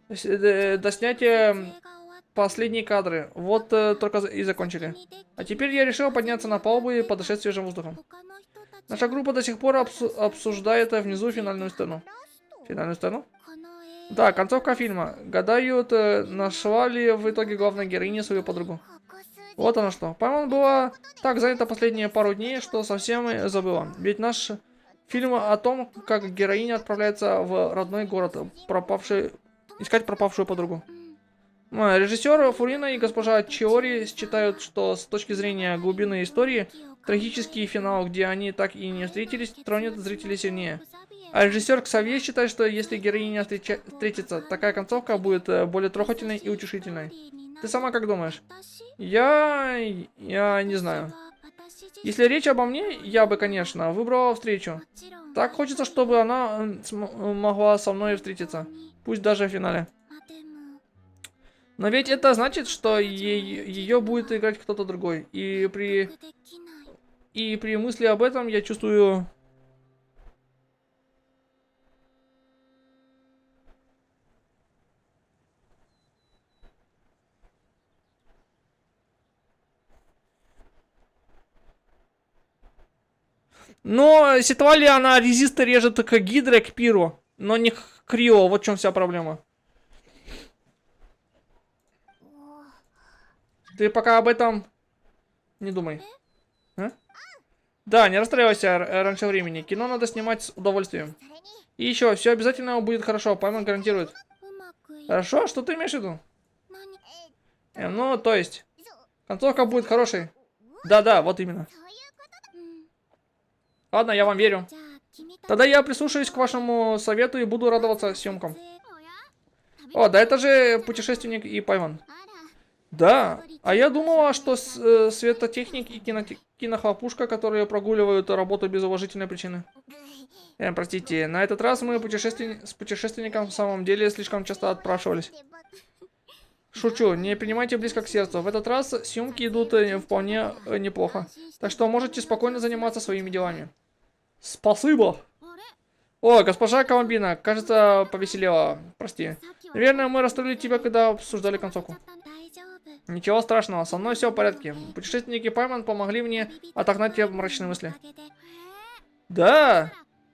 до снятия последние кадры. Вот только и закончили. А теперь я решил подняться на палубу и подышать свежим воздухом.
他の人たち
Наша группа до сих пор обсуждает внизу финальную сцену.
ラスト
Финальную сцену?
この映
Да, концовка фильма. Гадают, нашла ли в итоге главная героиня свою подругу.
画こ数
Вот оно что. По-моему, была так занята последние пару дней, что совсем забыла. Ведь наш фильм о том, как героиня отправляется в родной город, искать пропавшую подругу. Режиссер Фурина и госпожа Чиори считают, что с точки зрения глубины истории, трагический финал, где они так и не встретились, тронет зрителей сильнее. А режиссер Ксавье считает, что если героиня встретится, такая концовка будет более трогательной и утешительной. Ты сама как думаешь? Я не знаю. Если речь обо мне, я бы, конечно, выбрала встречу. Так хочется, чтобы она могла со мной встретиться. Пусть даже в финале.
まあでも
Но ведь это значит, что ее будет играть кто-то другой.
できない
И при мысли об этом я чувствую... Но Ситвали, она резисты режет к Гидре, к Пиру, но не к Крио. Вот в чем вся проблема. Ты пока об этом не думай. А? Да, не расстраивайся раньше времени. Кино надо снимать с удовольствием.
それに
И еще, все обязательно будет хорошо, Пайман гарантирует.
うまくい
Хорошо? Что ты имеешь в виду?
何
Ну, то есть,
そう
концовка будет хорошей. Да-да, вот именно.
そういうことだうん
Ладно, я вам верю.
じゃあ君たち
Тогда я прислушаюсь к вашему совету и буду радоваться съемкам.
撮影
О, да это же путешественник и Пайман.
あら
Да, а я думала, что светотехник и кинохлопушка, которые прогуливают работу без уважительной причины. Простите, на этот раз мы с путешественником в самом деле слишком часто отпрашивались. Шучу, не принимайте близко к сердцу. В этот раз съемки идут вполне неплохо. Так что можете спокойно заниматься своими делами. Спасибо.
あれ
О, госпожа Коломбина, кажется, повеселела. Прости.
さっきは
Наверное, мы расстроили тебя, когда обсуждали концовку.
大丈夫
Ничего страшного, со мной все в порядке. Путешественники Пайман помогли мне отогнать те мрачные мысли.
おかげで
Да!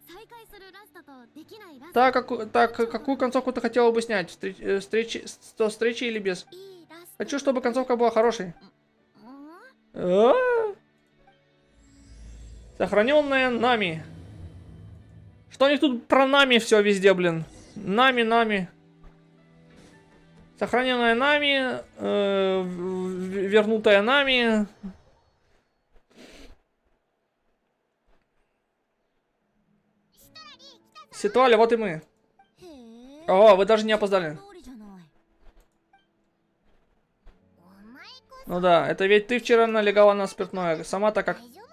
再会するラストとできないラスト
Так, какую концовку ты хотела бы снять? С встречи или без?
いいラスト
Хочу, чтобы концовка была хорошей.
うん
Сохраненная нами. Что у них тут про нами все везде, блин? Нами. Сохраненная нами, вернутая нами. Ситуали, вот и мы.
へえ
О, вы даже не опоздали.
通りじゃないお前こ
Ну да, это ведь ты вчера налегала на спиртное. Сама-то как...
そ大丈夫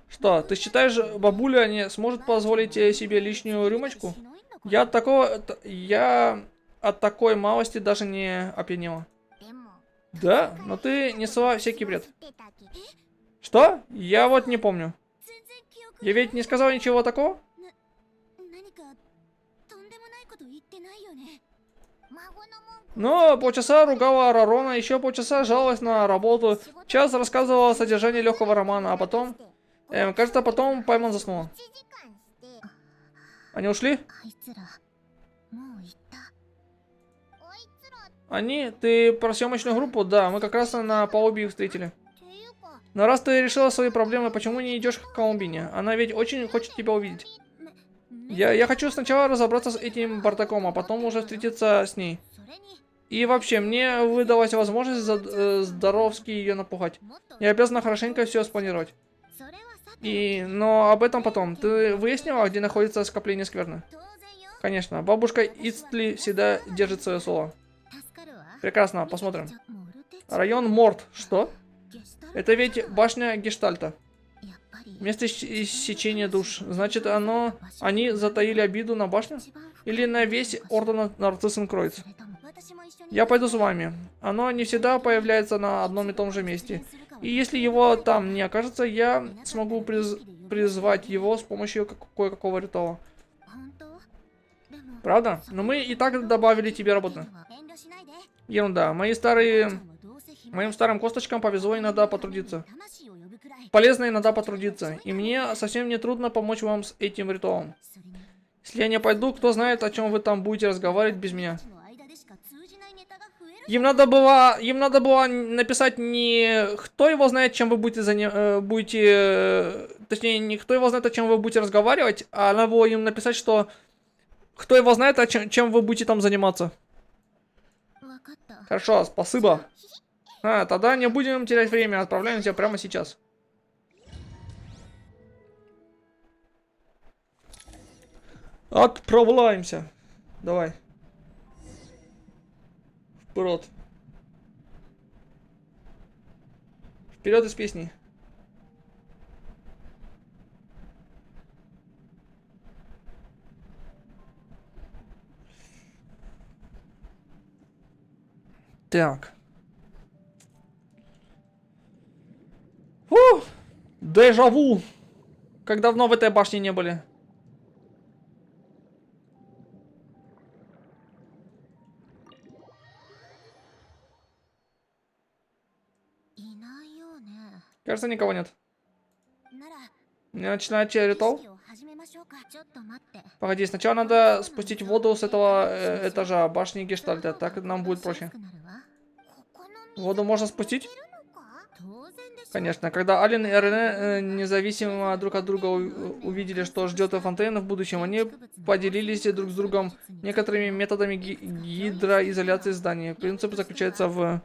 Что, ты считаешь, бабуля не сможет позволить себе лишнюю рюмочку?
しないんだから
Я от такой малости даже не опьянела.
でも
Да? Но ты несла всякий бред.
知ってたき
Что? Я вот не помню.
全然記憶
Я ведь не сказала ничего такого?
何かとんでもないこと言ってないよね孫の文句
Но полчаса ругала Рарона, еще полчаса жаловалась на работу, час рассказывала о содержании легкого романа, а потом... кажется, потом Пайман заснула.
1時間して
Они ушли?
あいつらもう行ったあいつらっ
Они? Ты про съемочную группу? Да, мы как раз на палубе их встретили.
ていうか
Но раз ты решила свои проблемы, почему не идешь к Колумбине? Она ведь очень хочет тебя увидеть. Я хочу сначала разобраться с этим бардаком, а потом уже встретиться с ней.
それに
И вообще, мне выдалась возможность здоровски ее напугать.
もっと
Я обязана хорошенько все спланировать.
それはさて
Но об этом потом. Ты выяснила, где находится скопление скверны?
当然よ
Конечно, бабушка Ицтли всегда держит свое слово.
助かるわ
Прекрасно, посмотрим.
モルテチ
Район Морт. Что?
ゲシュタルト
Это ведь башня Гештальта.
やっぱり
Место иссечения душ. Значит, они затаили обиду на башню?
一番深い
Или на весь орден Нарциссенкройц?
それとも私も一緒に
Я пойду с вами. Оно не всегда появляется на одном и том же месте. И если его там не окажется, я смогу призвать его с помощью кое-какого ритуала.
本当でも
Правда? Но мы и так добавили тебе работы.
遠慮しないで
Ерунда. Моим старым косточкам повезло иногда потрудиться.
魂を呼ぶくらい
Полезно иногда потрудиться. И мне совсем не трудно помочь вам с этим ритуалом.
それに
Если я не пойду, кто знает, о чем вы там будете разговаривать без меня.
の間でしか通じないネタが増える
Им надо было написать не кто его знает, чем вы будете точнее, не кто его знает, о чем вы будете разговаривать, а надо было им написать, что кто его знает, чем вы будете там заниматься.
わかった
Хорошо, спасибо. Тогда не будем терять время, отправляемся прямо сейчас. Отправляемся. Давай. Вперед. Вперед из песни. Так. Фу! Дежаву! Как давно в этой башне не были. Кажется, никого нет. Мне начинать ритуал? Погоди, сначала надо спустить воду с этого этажа башни Гештальта, так нам будет проще. Воду можно спустить? Конечно, когда Ален и Рене независимо друг от друга увидели, что ждет Фонтейна в будущем, они поделились друг с другом некоторыми методами гидроизоляции зданий. Принцип заключается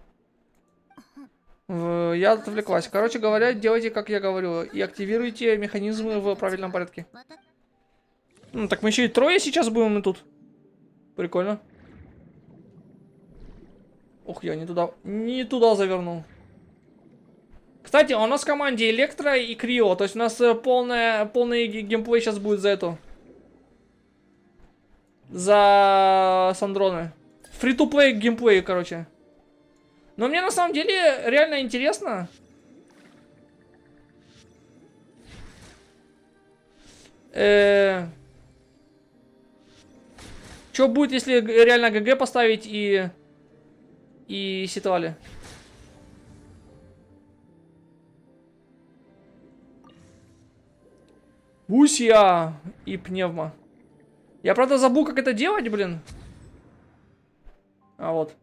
Я отвлеклась. Короче говоря, делайте, как я говорю, и активируйте механизмы в правильном порядке. Ну, так мы еще и трое сейчас будем тут. Прикольно. Ух, я не туда завернул. Кстати, у нас в команде Электро и Крио, то есть у нас полный геймплей сейчас будет за эту. За Сандроны. Фри-то-плей геймплей, короче. Но мне на самом деле реально интересно. Что будет, если реально ГГ поставить и ситуали? Усия и пневма. Я, правда, забыл, как это делать, блин. А вот.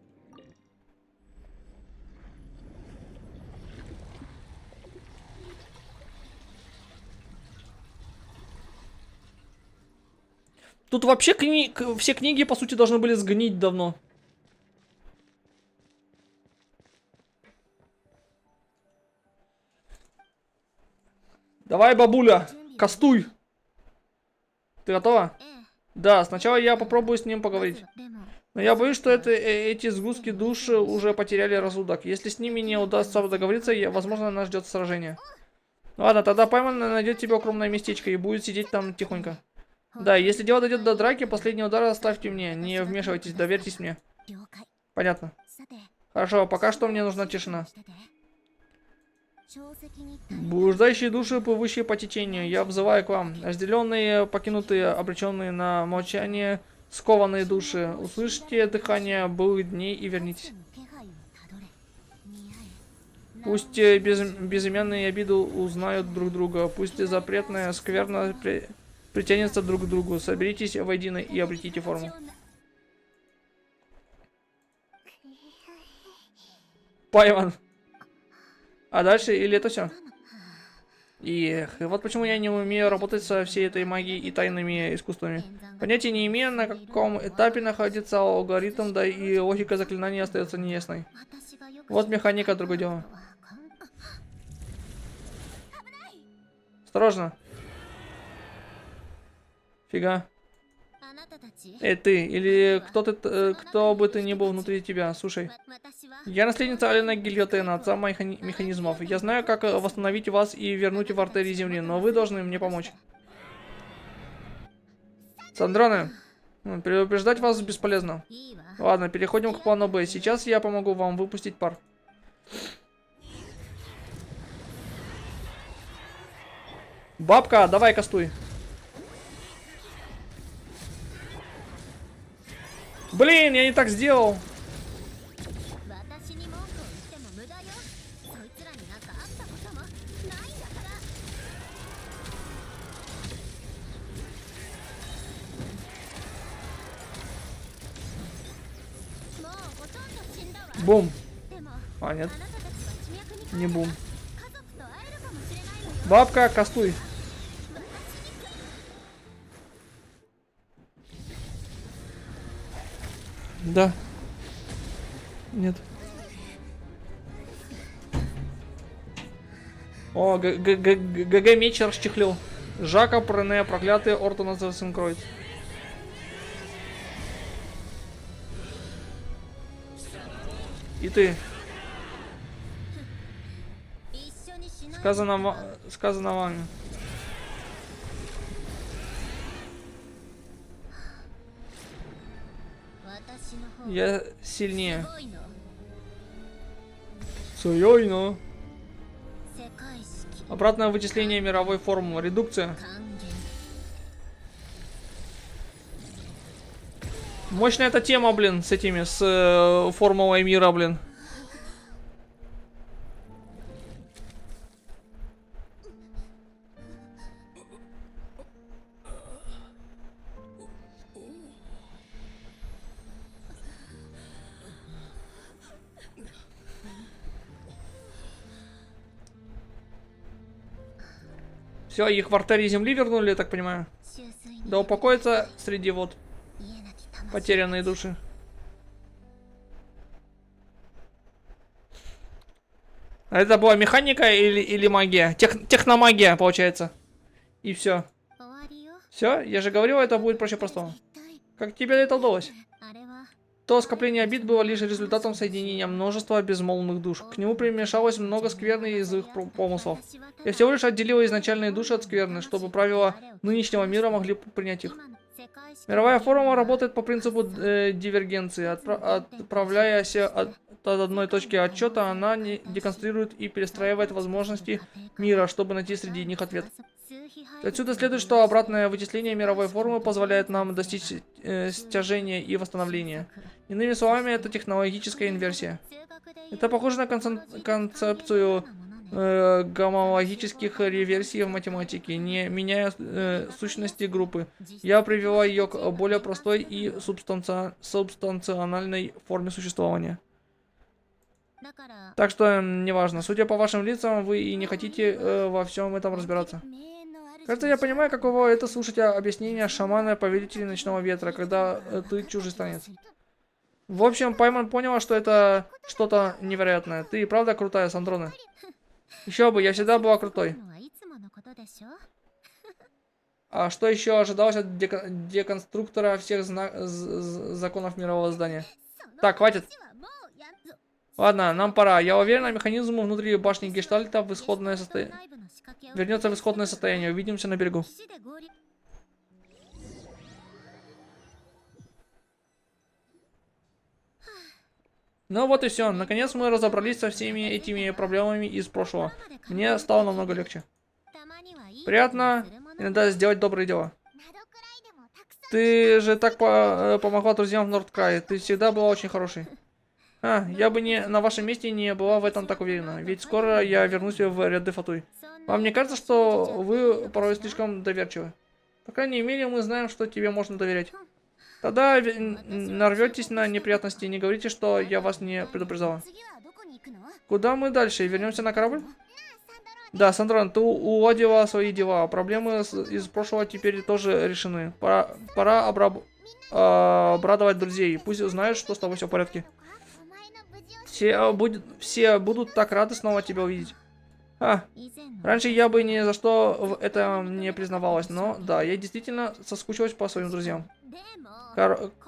Тут вообще все книги, по сути, должны были сгнить давно. Давай, бабуля, кастуй. Ты готова? Да, сначала я попробую с ним поговорить. Но я боюсь, что эти сгустки душ уже потеряли рассудок. Если с ними не удастся договориться, возможно, нас ждет сражение. Ладно, тогда Пайман найдет тебе укромное местечко и будет сидеть там тихонько. Да, если дело дойдет до драки, последний удар оставьте мне. Не вмешивайтесь, доверьтесь мне. Понятно. Хорошо, пока что мне нужна тишина. Блуждающие души, плывущие по течению, я взываю к вам. Разделенные, покинутые, обреченные на молчание, скованные души. Услышьте дыхание былых дней и вернитесь. Пусть безымянные обиды узнают друг друга. Пусть запретная скверна притянется друг к другу. Соберитесь воедино и обретите форму. Пайман. А дальше или это все? И вот почему я не умею работать со всей этой магией и тайными искусствами. Понятия не имею, на каком этапе находится алгоритм, да и логика заклинаний остается неясной. Вот механика, другое дело. Осторожно. Фига. Эй, ты, или кто бы ты ни был внутри тебя, слушай. Я наследница Алена Гильотена, отца моих механизмов. Я знаю, как восстановить вас и вернуть в артерии земли, но вы должны мне помочь. Сандроны, предупреждать вас бесполезно. Ладно, переходим к плану Б. Сейчас я помогу вам выпустить пар. Бабка, давай кастуй. Блин, я не так сделал. Бум. А, нет. Не бум. Бабка, кастуй. Да. Нет. О, ГГ меч расчехлил. Жака, Прене, проклятый Ортона засинкроид. И ты. Сказано вами. Я сильнее. Суёйно.
世界式
Обратное вычисление мировой формулы. Редукция.
還元
Мощная эта тема, блин, с этими, с формулой мира, блин. Все, их в артерии земли вернули, я так понимаю.
周水に
Да упокоится среди вот
家なき魂
потерянные души. А это была механика или магия? Техномагия, получается. И все.
終わりよ
Все, я же говорил, это будет проще простого.
一体
Как тебе это удалось?
あれは
То скопление обид было лишь результатом соединения множества безмолвных душ. К нему примешалось много скверны из их помыслов. Я всего лишь отделила изначальные души от скверны, чтобы правила нынешнего мира могли принять их.
今の世界式
Мировая формула работает по принципу дивергенции. Отправляясь от одной точки отсчета, она деконструирует и перестраивает возможности мира, чтобы найти среди них ответ. Отсюда следует, что обратное вычисление мировой формулы позволяет нам достичь стяжения и восстановления. Иными словами, это технологическая инверсия. Это похоже на концепцию гомологических реверсий в математике, не меняя сущности группы. Я привела ее к более простой и субстанциональной форме существования.
だから
Так что, неважно, судя по вашим лицам, вы и не хотите во всем этом разбираться.
名園の主
Кажется, я понимаю, каково это слушать объяснения шамана, повелителя ночного ветра, когда ты чужестранец. В общем, Пайман поняла, что это что-то невероятное. Ты и правда крутая, Сандроне. Еще бы, я всегда была крутой.
のはいつものことでしょ
А что еще ожидалось от деконструктора всех законов мирового здания? Так, хватит.
はもうやっぞ
Ладно, нам пора. Я уверен, механизм внутри башни Гештальта в исходное состояние.
内部の仕掛けを
Вернется в исходное состояние. Увидимся на берегу.
騎士で合流
Ну вот и все. Наконец мы разобрались со всеми этими проблемами из прошлого. Мне стало намного легче.
たまにはいい
Приятно
するもの
иногда сделать добрые дела.
などくらいでもたくさん
Ты же так помогла друзьям в Нордкрае. Ты всегда была очень хорошей. Я бы на вашем месте не была в этом так уверена. Ведь скоро я вернусь в ряды Фатуй.
そんな
Вам не кажется, что вы порой слишком доверчивы? По крайней мере, мы знаем, что тебе можно доверять. Тогда нарветесь на неприятности и не говорите, что я вас не предупреждала.
次はどこに行くの
Куда мы дальше? Вернемся на корабль? Да, Сандран, ты уладила свои дела. Проблемы из прошлого теперь тоже решены. Пора обрадовать друзей. Пусть узнают, что с тобой все в порядке.
お前の無事を
Все будут так рады снова тебя увидеть.
以前の
Раньше я бы ни за что в этом не признавалась, но да, я действительно соскучилась по своим друзьям.
でも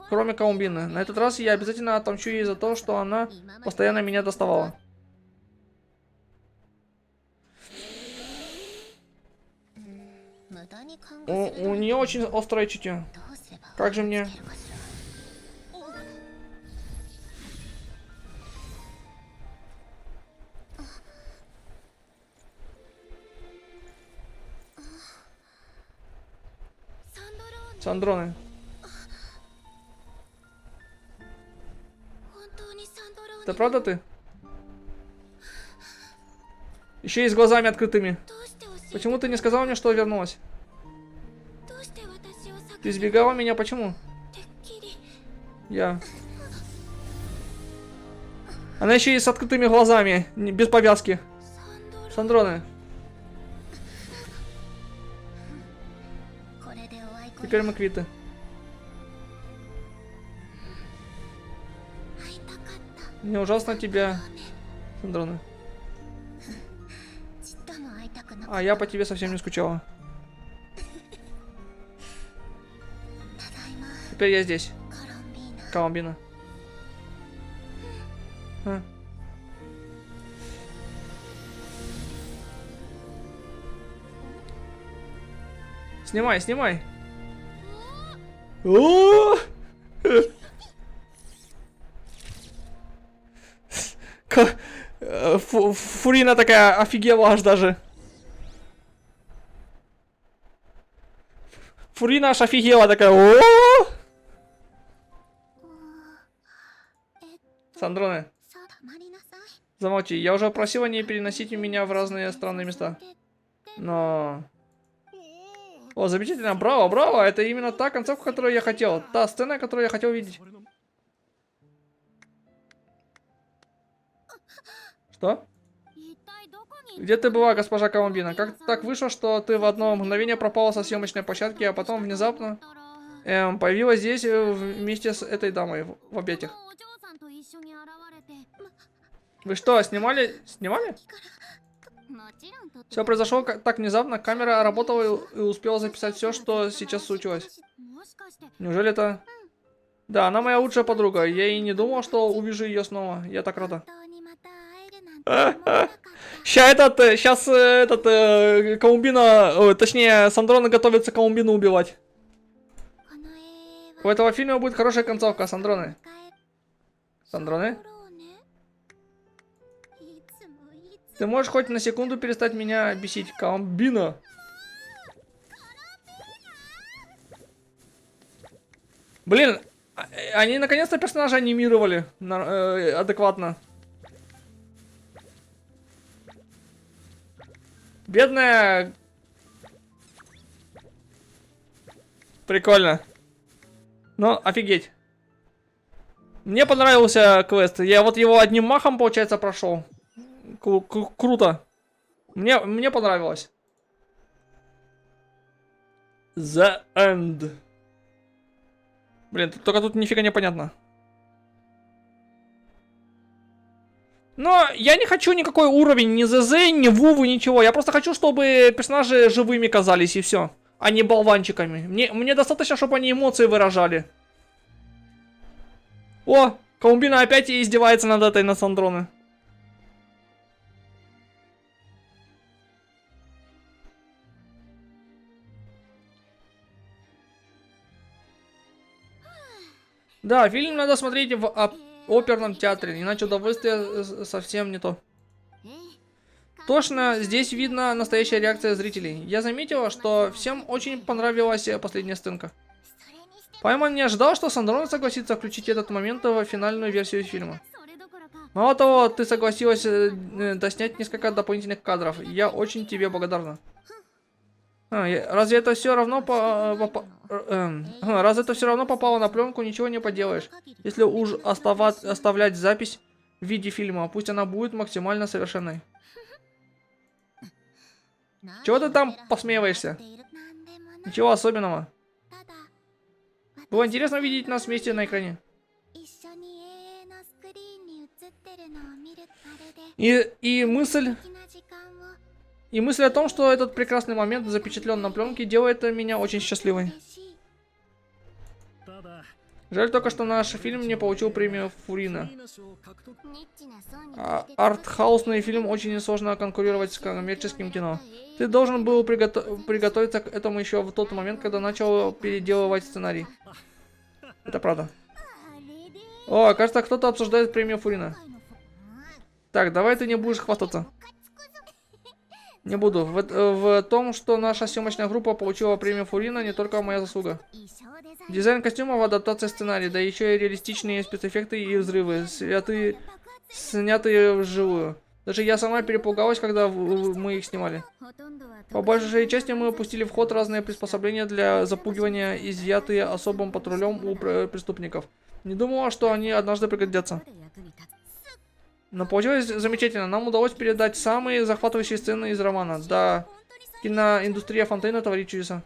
Кроме Каумбины. На этот раз я обязательно отомщу ей за то, что она
今まで
постоянно меня доставала.
無駄に考えする
У нее очень острое чутье.
どうすれば
Как же мне...
いけるかしら
Сандроны.
本当にサンドロー
Это правда ты? Еще и с глазами открытыми.
どうして教え
Почему ты не сказала мне, что вернулась?
どうして私を避
Ты
け
избегала меня, почему?
てっきり
Я. Она еще и с открытыми глазами, без повязки.
サンドロー
Сандроны,
これでおあいこ
теперь мы квиты.
会いたかった
Мне ужасно тебя, Сандроны.
ちっとも会いたくなかっ
А я по тебе совсем не скучала.
たただいま
Теперь я здесь,
コロンビーナ
Каламбина. Снимай, снимай. О! Фурина такая офигела аж даже. Фурина аж офигела такая. О! Сандроне,
たまりなさい
замолчи. Я уже просила не переносить меня в разные странные места. Но... О, замечательно. Браво, браво. Это именно та концовка, которую я хотел. Та сцена, которую я хотел видеть. Что?
一体どこに
Где ты была, госпожа Колумбина? Как так вышло, что ты в одно мгновение пропала со съемочной площадки, а потом внезапно появилась здесь вместе с этой дамой в объятиях?
お嬢さんと一緒に現れて
Вы что, снимали? Снимали?
もちろん撮って
Все произошло так внезапно. Камера работала и успела записать все, что сейчас случилось.
もしかして
Неужели это... Да, она моя лучшая подруга. Я и не думал, что увижу ее снова. Я так рада.
本当にまた会えるなんて思わなかった
Сейчас Колумбина, точнее, Сандрона готовится Колумбину убивать.
この絵
У
は
этого фильма будет хорошая концовка, Сандроны.
迎え
Сандроны?
心をねいつもいつ
Ты можешь хоть на секунду перестать меня бесить, Колумбина? Блин, они наконец-то персонажа анимировали адекватно. Бедная... Прикольно. Ну, офигеть. Мне понравился квест. Я вот его одним махом, получается, прошел. Круто. Мне понравилось. The End. Блин, только тут нифига не понятно. Но я не хочу никакой уровень, ни ЗЗ, ни Вуву, ничего. Я просто хочу, чтобы персонажи живыми казались, и все. А не болванчиками. Мне достаточно, чтобы они эмоции выражали. О, Колумбина опять издевается над этой, над Сандроны. Да, фильм надо смотреть в оперном театре, иначе удовольствие совсем не то.
え
Точно, здесь видно настоящая реакция зрителей. Я заметила, что всем очень понравилась последняя сценка.
それにして
Пайман не ожидал, что Сандрон согласится включить этот момент в финальную версию фильма.
それどころか
Мало того, ты согласилась доснять несколько дополнительных кадров. Я очень тебе благодарна. Разве это все равно раз это все равно попало на пленку, ничего не поделаешь. Если уж оставлять запись в виде фильма, пусть она будет максимально совершенной. Чего ты там посмеиваешься?
なんでもない
Ничего особенного.
ただ
Было интересно видеть нас вместе на экране.
一緒に永遠のスクリーンに映ってるのを見るあれで
И мысль
素敵な時間を
И мысль о том, что этот прекрасный момент запечатлен на пленке, делает меня очень счастливой.
嬉しい
ただ
Жаль только, что наш фильм не получил премию Фурина.
ニッチな賞を獲得
ニッチな層に
Артхаусный фильм очень сложно конкурировать с коммерческим кино. Ты должен был приготовиться к этому еще в тот момент, когда начал переделывать сценарий. Это правда.
あれで
О, кажется, кто-то обсуждает премию Фурина.
今回のフォ
Так, давай ты не будешь хвастаться.
ムカつくぞ
Не буду. В том, что наша съемочная группа получила премию Фурина, не только моя заслуга.
衣装デザイン
Дизайн костюмов, адаптация сценария, да еще и реалистичные спецэффекты и взрывы, снятые вживую. Даже я сама перепугалась, когда мы их снимали.
ほとんどは
По большей части мы пустили в ход разные приспособления для запугивания, изъятые особым патрулем у преступников. Не думала, что они однажды пригодятся.
で役に立つ
Но получилось замечательно. Нам удалось передать самые захватывающие сцены из романа. Да, киноиндустрия Фонтейна творит чудеса.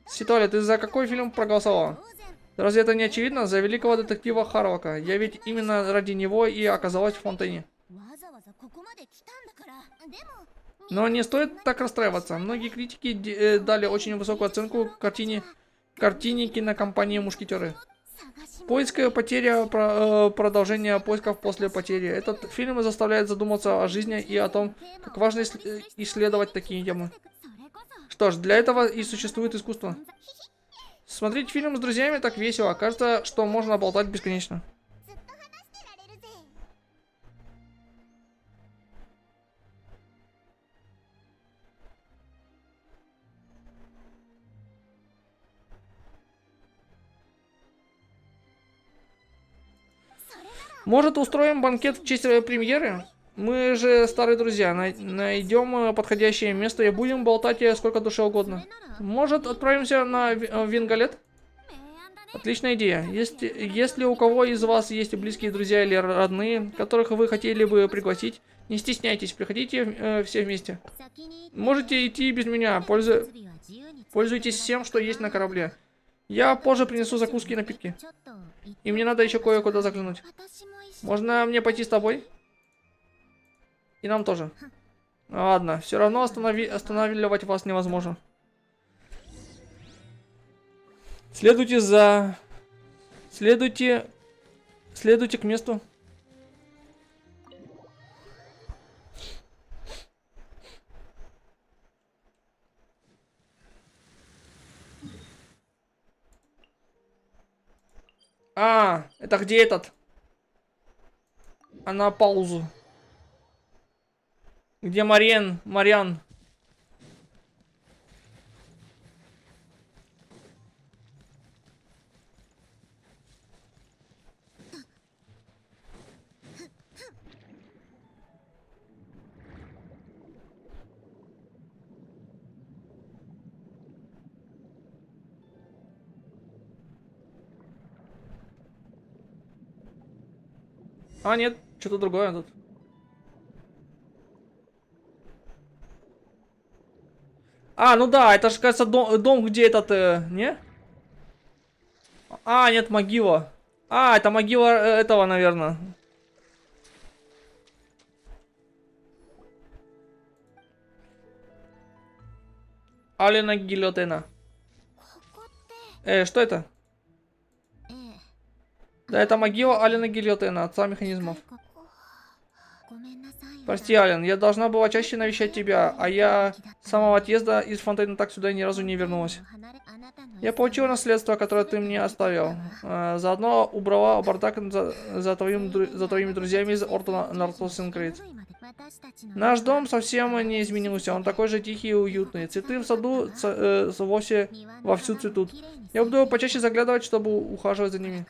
シトラリは
Ситоля, ты за какой фильм проголосовала?
当然
Разве это не очевидно? За великого детектива Харлока. Я ведь именно ради него и оказалась в Фонтейне.
わざわざここまで来たんだからでも
Но не стоит так расстраиваться. Многие критики дали очень высокую оценку картине кинокомпании «Мушкетеры».
探し
Поиск и потеря, продолжение поисков после потери. Этот фильм заставляет задуматься о жизни и о том, как важно исследовать такие темы.
それこそ
Что ж, для этого и существует искусство. Смотреть фильм с друзьями так весело. Кажется, что можно болтать бесконечно.
ずっと話してられるぜ
Может, устроим банкет в честь премьеры? Мы же старые друзья. Найдем подходящее место и будем болтать сколько душе угодно. Может, отправимся на Вингалет? Отличная идея. Если у кого из вас есть близкие друзья или родные, которых вы хотели бы пригласить, не стесняйтесь, приходите все вместе. Можете идти без меня, пользуйтесь всем, что есть на корабле. Я позже принесу закуски и напитки. И мне надо еще кое-куда заглянуть. Можно мне пойти с тобой? И нам тоже. Ладно, все равно останавливать вас невозможно. Следуйте к месту. А, это где этот? А на паузу. Где Мариан? А, нет, что-то другое тут. А, ну да, это же, кажется, дом где этот, не? А, нет, могила. А, это могила этого, наверное. Алена Гильотена. Что это? Да, это могила Алена Гильотена, отца механизмов. Прости, Ален, я должна была чаще навещать тебя, а я с самого отъезда из Фонтейна так сюда ни разу не вернулась. Я получила наследство, которое ты мне оставил. Заодно убрала бардак за твоими друзьями из Ордена Нортл-Синкрейт. Наш дом совсем не изменился, он такой же тихий и уютный. Цветы в саду вовсе вовсю цветут. Я буду почаще заглядывать, чтобы ухаживать за ними.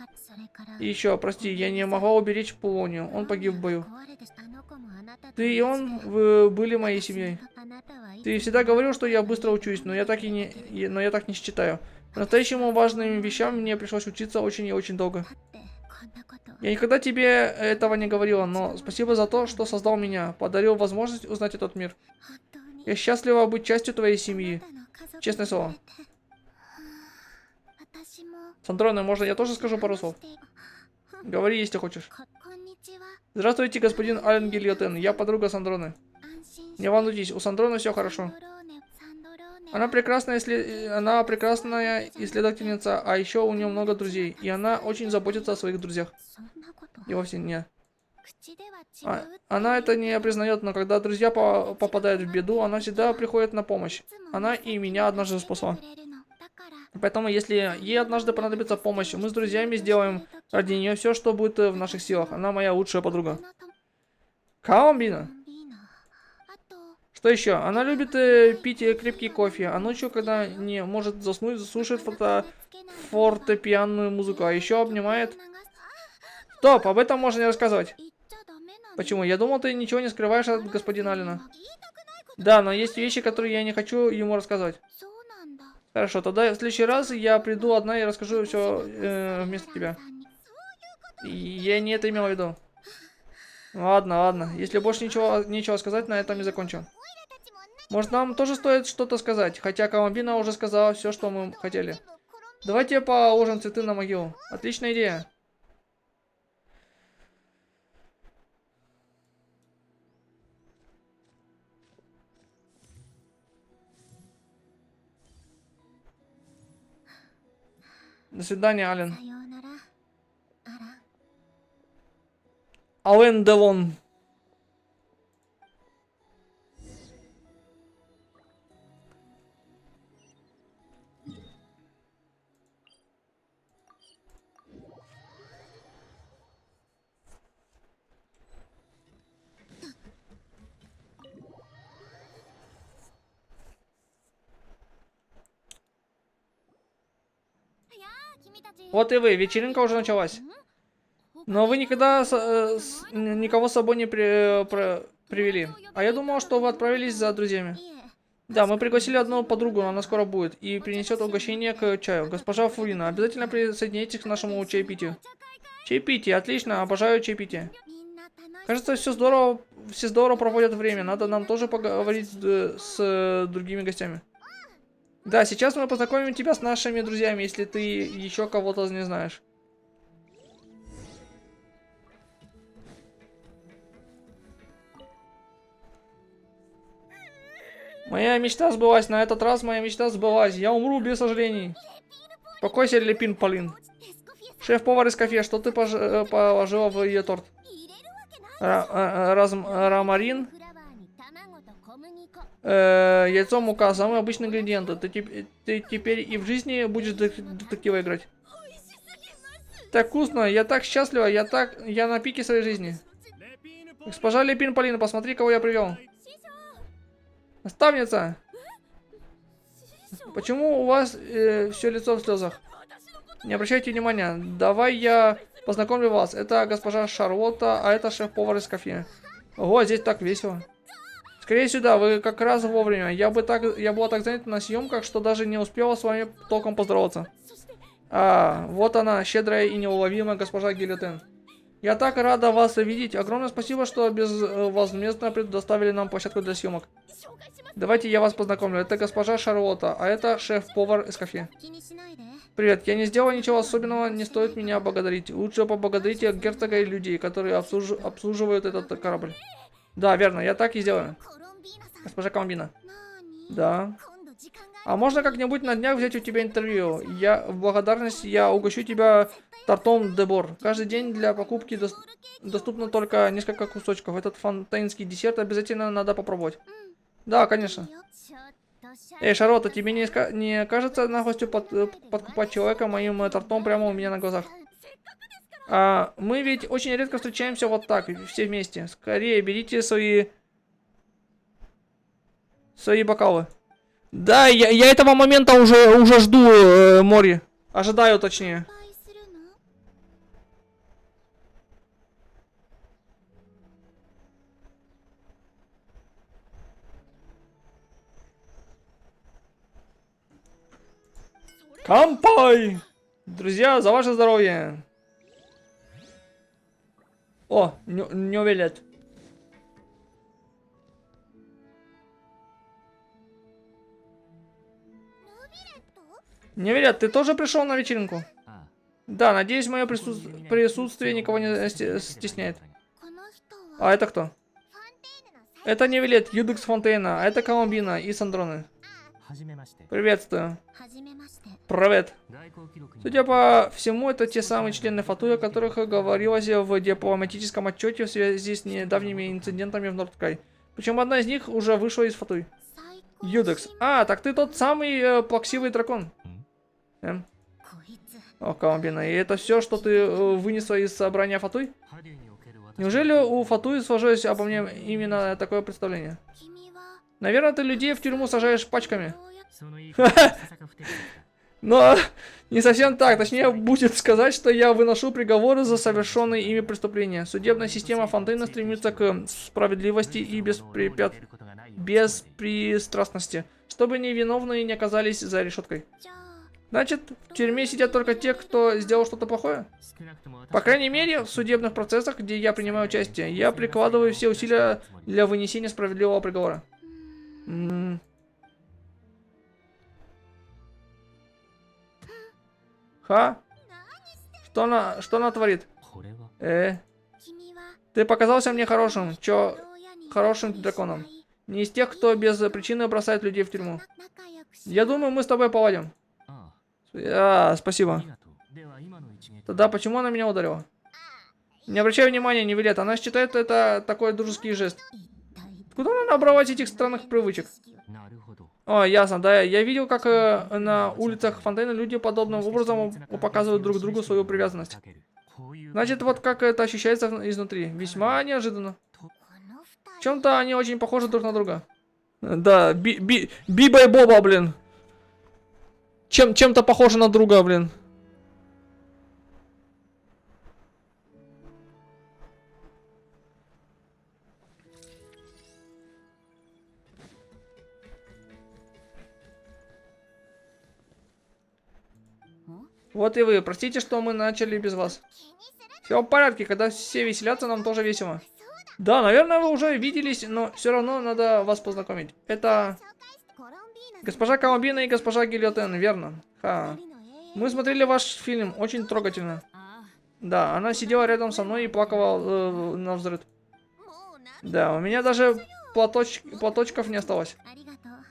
И еще, прости, я не могла уберечь Полонию, он погиб в бою. Ты и он, вы были моей семьей. Ты всегда говорил, что я быстро учусь, но я так не считаю. По-настоящему важным вещам мне пришлось учиться очень и очень долго. Я никогда тебе этого не говорила, но спасибо за то, что создал меня, подарил возможность узнать этот мир. Я счастлива быть частью твоей семьи. Честное слово. Сандрона, можно я тоже скажу пару слов? Говори, если хочешь. Здравствуйте, господин Ален Гильотен. Я подруга Сандроны. Не волнуйтесь, у Сандроны все хорошо. Она прекрасная исследовательница, а еще у нее много друзей. И она очень заботится о своих друзьях. И вовсе не. Она это не признает, но когда друзья попадают в беду, она всегда приходит на помощь. Она и меня однажды спасла. Поэтому, если ей однажды понадобится помощь, мы с друзьями сделаем ради нее все, что будет в наших силах. Она моя лучшая подруга. Каомбина. Что еще? Она любит пить крепкий кофе, а ночью, когда не может заснуть, слушает фортепианную музыку, а еще обнимает... Стоп, об этом можно не рассказывать. Почему? Я думал, ты ничего не скрываешь от господина Алина. Да, но есть вещи, которые я не хочу ему рассказывать. Хорошо, тогда в следующий раз я приду одна и расскажу все вместо тебя. Я не это имел в виду. Ладно. Если больше нечего сказать, на этом и закончу. Может, нам тоже стоит что-то сказать, хотя Каламбина уже сказала все, что мы хотели. Давайте положим цветы на могилу. Отличная идея. До свидания, Ален. Ален Делон. Вот и вы, вечеринка уже началась. Но вы никогда никого с собой не привели. А я думал, что вы отправились за друзьями. Да, мы пригласили одну подругу, она скоро будет, и принесет угощение к чаю. Госпожа Фурина, обязательно присоединяйтесь к нашему чаепитию. Чаепитие, отлично, обожаю чаепитие. Кажется, все здорово проводят время, надо нам тоже поговорить с другими гостями. Да, сейчас мы познакомим тебя с нашими друзьями, если ты еще кого-то не знаешь. Моя мечта сбылась, на этот раз моя мечта сбылась. Я умру без сожалений. Спокойся, Лепин Полин. Шеф-повар из кафе, что ты положила в ее торт? Ромарин, яйцо, мука, самые обычные ингредиенты. Ты теперь и в жизни будешь детектива играть. Так вкусно, я так счастлива, я на пике своей жизни. Госпожа Лепин Полина, посмотри, кого я привел. Наставница! Почему у вас все лицо в слезах? Не обращайте внимания. Давай я познакомлю вас. Это госпожа Шарлотта, а это шеф-повар из кафе. Ого, здесь так весело. Скорее сюда, вы как раз вовремя. Я была так занята на съемках, что даже не успела с вами толком поздороваться. А, вот она, щедрая и неуловимая госпожа Гильотен. Я так рада вас видеть. Огромное спасибо, что безвозмездно предоставили нам площадку для съемок. Давайте я вас познакомлю. Это госпожа Шарлотта, а это шеф-повар из кафе. Привет, я не сделал ничего особенного, не стоит меня благодарить. Лучше поблагодарите герцога и людей, которые обслуживают этот корабль. Да, верно, я так и сделаю. Госпожа Коломбина. Да. А можно как-нибудь на днях взять у тебя интервью? В благодарность я угощу тебя тортом Дебор. Каждый день для покупки доступно только несколько кусочков. Этот фонтейнский десерт обязательно надо попробовать. Да, конечно. Эй, Шарлотта, тебе не кажется наглостью подкупать человека моим тортом прямо у меня на глазах? Мы ведь очень редко встречаемся вот так, все вместе. Скорее, берите свои бокалы. Да, я этого момента уже жду, Мори. Ожидаю, точнее. Кампай! Друзья, за ваше здоровье! О, не увелят. Не верят, ты тоже пришел на вечеринку? Да, надеюсь, мое присутствие никого не стесняет. А это кто? Это Невилет, Юдекс Фонтейна, а это Коломбина и Сандроны. Приветствую. Привет. Судя по всему, это те самые члены Фатуи, о которых говорилось в дипломатическом отчете в связи с недавними инцидентами в Нордкай. Причем одна из них уже вышла из Фатуи. Юдекс. А, так ты тот самый плаксивый дракон. О, Коломбина, и это все, что ты вынесла из собрания Фатуи? Неужели у Фатуи сложилось обо мне именно такое представление? Наверное, ты людей в тюрьму сажаешь пачками. Но не совсем так. Точнее, будет сказать, что я выношу приговоры за совершенные ими преступления. Судебная система Фонтейна стремится к справедливости и беспристрастности, чтобы невиновные не оказались за решеткой. Значит, в тюрьме сидят только те, кто сделал что-то плохое? По крайней мере, в судебных процессах, где я принимаю участие, я прикладываю все усилия для вынесения справедливого приговора. Ха? Что она творит? Ты показался мне хорошим драконом. Не из тех, кто без причины бросает людей в тюрьму. Я думаю, мы с тобой поладим. Спасибо. Тогда почему она меня ударила? Не обращай внимания, Невилет, она считает это такой дружеский жест. Откуда она набралась этих странных привычек? О, ясно, да. Я видел, как на улицах Фонтейна люди подобным образом показывают друг другу свою привязанность. Значит, вот как это ощущается изнутри. Весьма неожиданно. В чем-то они очень похожи друг на друга. Да, Биба и Боба, блин. Чем-то похожи на друга, блин. Вот и вы. Простите, что мы начали без вас. Все в порядке, когда все веселятся, нам тоже весело. Да, наверное, вы уже виделись, но все равно надо вас познакомить. Это госпожа Коломбина и госпожа Гильотен, верно? Ха. Мы смотрели ваш фильм, очень трогательно. Да, она сидела рядом со мной и плакала навзрыд. Да, у меня даже платочков не осталось.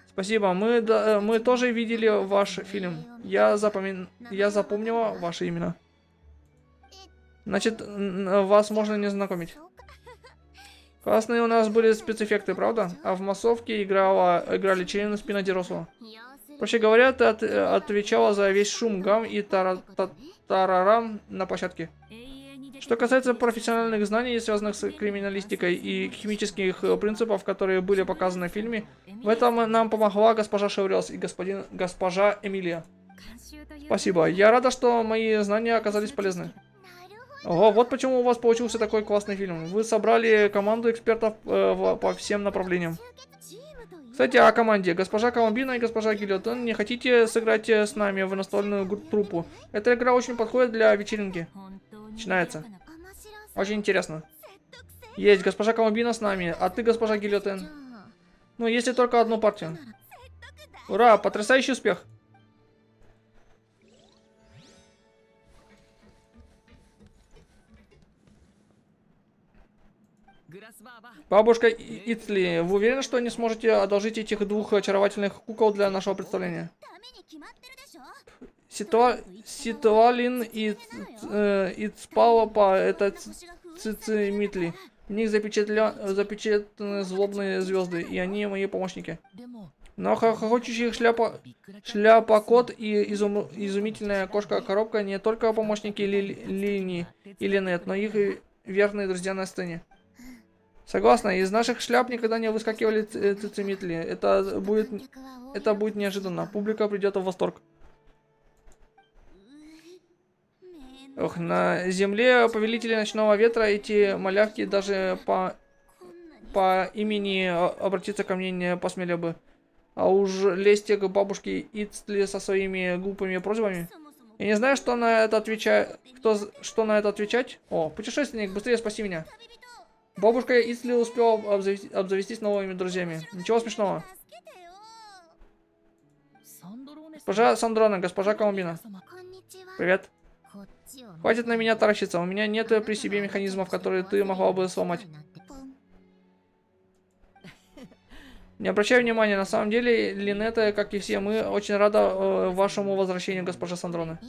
Спасибо, мы тоже видели ваш фильм. Я запомнила ваши имена. Значит, вас можно не знакомить. Классные у нас были спецэффекты, правда? А в массовке играли члены спина Диросу. Проще говоря, ты отвечала за весь шум, гам и тарарам на площадке. Что касается профессиональных знаний, связанных с криминалистикой и химических принципов, которые были показаны в фильме, в этом нам помогла госпожа Шеврелс и госпожа Эмилия. Спасибо. Я рада, что мои знания оказались полезны. Ого, вот почему у вас получился такой классный фильм. Вы собрали команду экспертов по всем направлениям. Кстати, о команде. Госпожа Коломбина и госпожа Гильотен, не хотите сыграть с нами в настольную труппу? Эта игра очень подходит для вечеринки. Начинается. Очень интересно. Есть, госпожа Коломбина с нами, а ты, госпожа Гильотен. Ну, если только одну партию. Ура, потрясающий успех. Бабушка Ицли, вы уверены, что не сможете одолжить этих двух очаровательных кукол для нашего представления? Ситуалин и Цпалопа, это Цицимитли. В них запечатаны злобные звезды, и они мои помощники. Но хохочущий шляпокот и изумительная кошка-коробка не только помощники Лини и Линет, но их верные друзья на сцене. Согласна, из наших шляп никогда не выскакивали цицимитли. Это будет неожиданно. Публика придет в восторг. Ох, на земле повелители ночного ветра эти малявки даже по имени обратиться ко мне не посмели бы. А уж лезть к бабушке Ицли со своими глупыми просьбами. Я не знаю, что на это отвечать. Что на это отвечать? О, путешественник, быстрее спаси меня. Бабушка Ицли успела обзавестись новыми друзьями. Ничего смешного. Госпожа Сандрона, госпожа Коломбина. Привет. Хватит на меня таращиться. У меня нет при себе механизмов, которые ты могла бы сломать. Не обращай внимания, на самом деле, Линетта, как и все мы, очень рада вашему возвращению, госпожа Сандрона.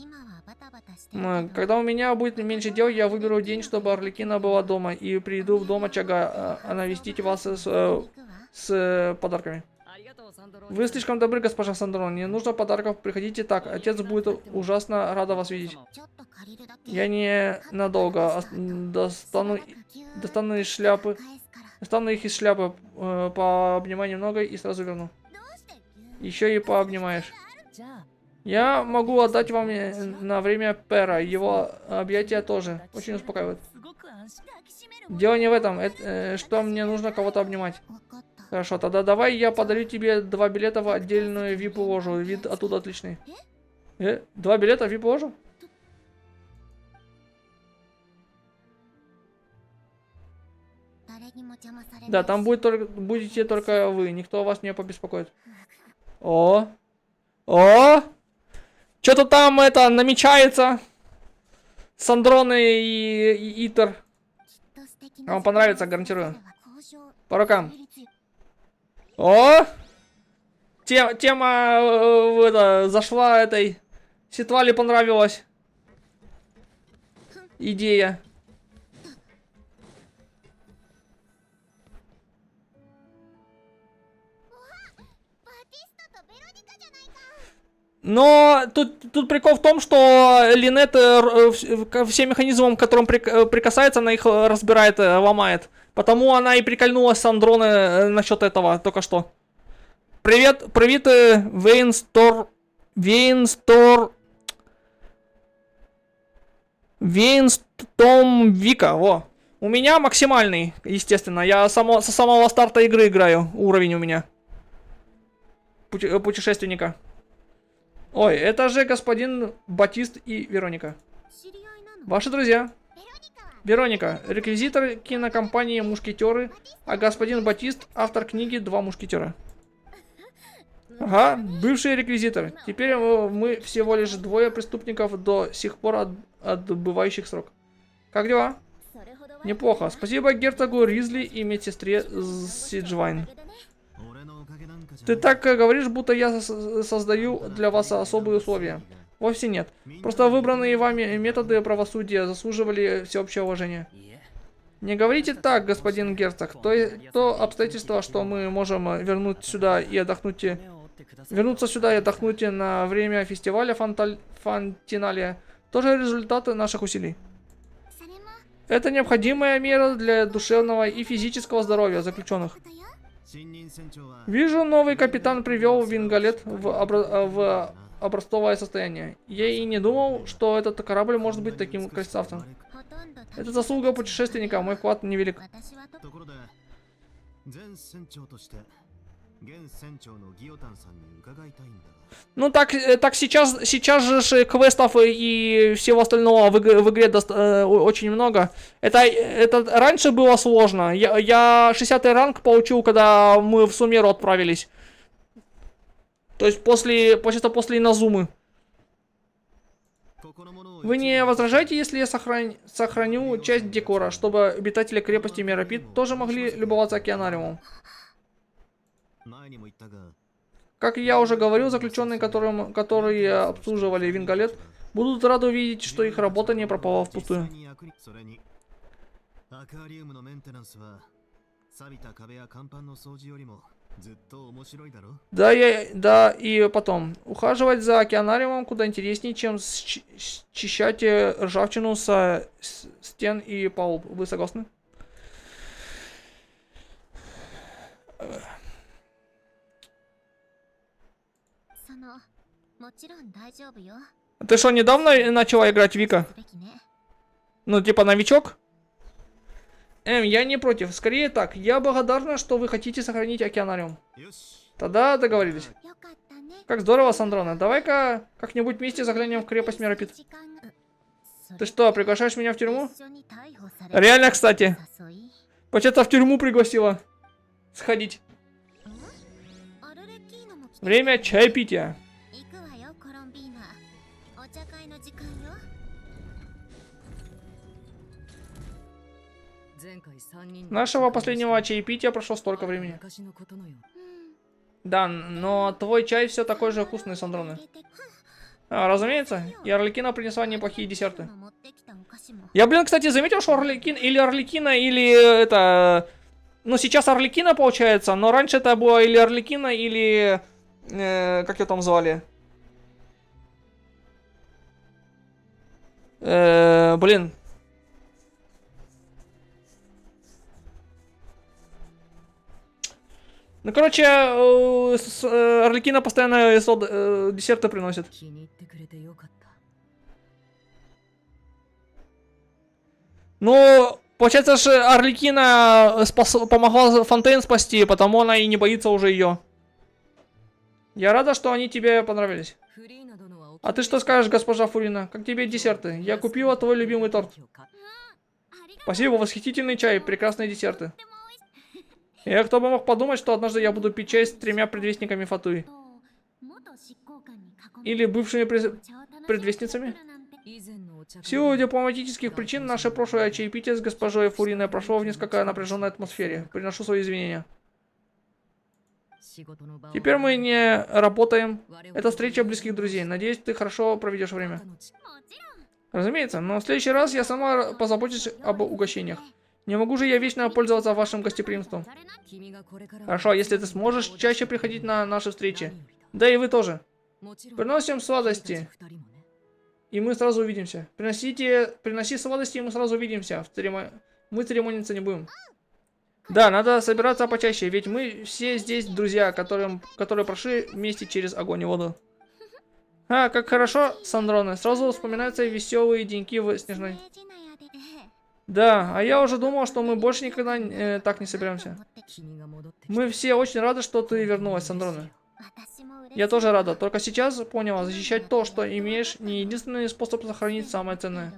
Когда у меня будет меньше дел, я выберу день, чтобы Арлекина была дома, и приду в дом очага, навестить вас с подарками. Вы слишком добры, госпожа Сандрона, не нужно подарков, приходите так, отец будет ужасно рада вас видеть. Я не надолго достану их из шляпы, пообнимай немного и сразу верну. Еще и пообнимаешь. Я могу отдать вам на время Пера, его объятия тоже. Очень успокаивают. Дело не в этом, что мне нужно кого-то обнимать. Хорошо, тогда давай я подарю тебе 2 билета в отдельную VIP-ложу. Вид оттуда отличный. 2 билета в VIP-ложу? Да, там будете только вы, никто вас не побеспокоит. О! Что-то там это намечается. Сандроны и Итер. Вам понравится, гарантирую. По рукам. О! Тема зашла этой. Ситвали понравилась. Идея. Но тут прикол в том, что Линет все механизмы, к которым прикасается, она их разбирает, ломает. Потому она и прикольнулась с Андроны насчет этого только что. Привет, Вейнстом Вика, во. У меня максимальный, естественно. Я со самого старта игры играю. Уровень у меня. Путешественника. Ой, это же господин Батист и Вероника.
知り合いなの？
Ваши друзья.
ベロニカは
Вероника, реквизитор кинокомпании «Мушкетеры», а господин Батист — автор книги «Два мушкетера». Ага, бывший реквизитор. Теперь мы всего лишь двое преступников, до сих пор отбывающих срок. Как дела?
それほどは
Неплохо. Спасибо герцогу Ризли и медсестре Сиджвайн.
俺のおかげなんかじゃ
Ты так говоришь, будто я создаю для вас особые условия. Вовсе нет. Просто выбранные вами методы правосудия заслуживали всеобщего уважения. Не говорите так, господин герцог. То обстоятельство, что мы можем вернуться сюда и отдохнуть на время фестиваля Фонтиналия, тоже результат наших усилий.
それも
Это необходимая мера для душевного и физического здоровья заключенных.
ことよ。
新任船長は
Вижу, новый капитан привел Вингалет в образцовое состояние. Я и не думал, что этот корабль может быть таким красавцем.
ほとんど
Это заслуга путешественника, мой вклад невелик.
私はと
ところで前船長として現船長のギオタンさんに伺いたいんだが
Ну так сейчас же квестов и всего остального в игре очень много. Это раньше было сложно. Я 60-й ранг получил, когда мы в Сумеру отправились. То есть после Иназумы.
ここのものを
Вы не возражаете, если я сохраню часть декора, чтобы обитатели крепости Меропит тоже могли любоваться океанариумом?
前にも言ったが
Как я уже говорил, заключенные, которые обслуживали Вингалет, будут рады увидеть, что их работа не пропала
実
впустую.
際に役にそれにアクアリウムのメンテナンスは錆びた壁や甲板の掃除よりもずっと面白いだろ
Да, и потом. Ухаживать за океанариумом куда интереснее, чем счищать ржавчину со стен и палуб. Вы согласны?
そのもちろん大丈夫よ。
Ты что, недавно начала играть Вика?
すべきね。
Ну, типа новичок? Я не против. Скорее так. Я благодарна, что вы хотите сохранить океанариум.
よし
Тогда договорились.
よかったね。
Как здорово, Сандрона. Давай-ка как-нибудь вместе заглянем в крепость Меропит.
時間が
Ты что, приглашаешь меня в тюрьму?
一緒に逮捕される
Реально, кстати.
誘い
Почему-то в тюрьму пригласила. Сходить.
アルレキーノも来て
Время чаепития.
行くわよコロンビーナ。お茶会の時間よ。
Нашего последнего чаепития прошло столько времени.
うん
Да, но твой чай все такой же вкусный, Сандроны.
入れて
Разумеется, и Орликина принесла неплохие десерты.
持ってきたお菓子も
Я, блин, кстати, заметил, что Орликина, или это... Ну, сейчас Орликина получается, но раньше это было или Орликина, или... как ее там звали? Блин. Ну, короче, Орликина постоянно десерты приносит.
気に入ってくれてよかった。
Ну, получается, что Орликина помогла Фонтейн спасти, потому она и не боится уже ее. Я рада, что они тебе понравились.
フリーなどのはお気に入り
А ты что скажешь, госпожа Фурина? Как тебе десерты? Я купила твой любимый торт.
ありがと
Спасибо, восхитительный чай, прекрасные десерты.
うでも美味し
Кто бы мог подумать, что однажды я буду пить чай с 3 предвестниками Фатуи.
いと元執行官に囲まれ
Или бывшими
お茶を楽しみに
предвестницами.
するなんて
以前のお茶
В силу дипломатических причин наше прошлое чаепитие с госпожой Фуриной прошло в несколько напряженной атмосфере. Приношу свои извинения.
仕事の場を
Теперь мы не работаем.
我々
Это встреча близких друзей. Надеюсь, ты хорошо проведешь время.
他の地
もちろん
Разумеется, но в следующий раз я сама позабочусь об угощениях. Не могу же я вечно пользоваться вашим гостеприимством.
それな
君がこれから
Хорошо, если ты сможешь чаще приходить на наши встречи. Да и вы тоже.
もちろん
Приносим
君たち
сладости,
二人もね
и мы сразу увидимся. Приноси сладости, и мы сразу увидимся. Мы церемониться не будем. Да, надо собираться почаще, ведь мы все здесь друзья, которые прошли вместе через огонь и воду. А, как хорошо, Сандроны. Сразу вспоминаются веселые деньки в Снежной.
政治なやで
Да, а я уже думал, что мы больше никогда так не соберемся.
持ってき
君が戻ってき
Мы все очень рады, что ты вернулась, Сандроны.
私も嬉
Я тоже рада. Только сейчас поняла, защищать то, что имеешь, не единственный способ сохранить самое ценное.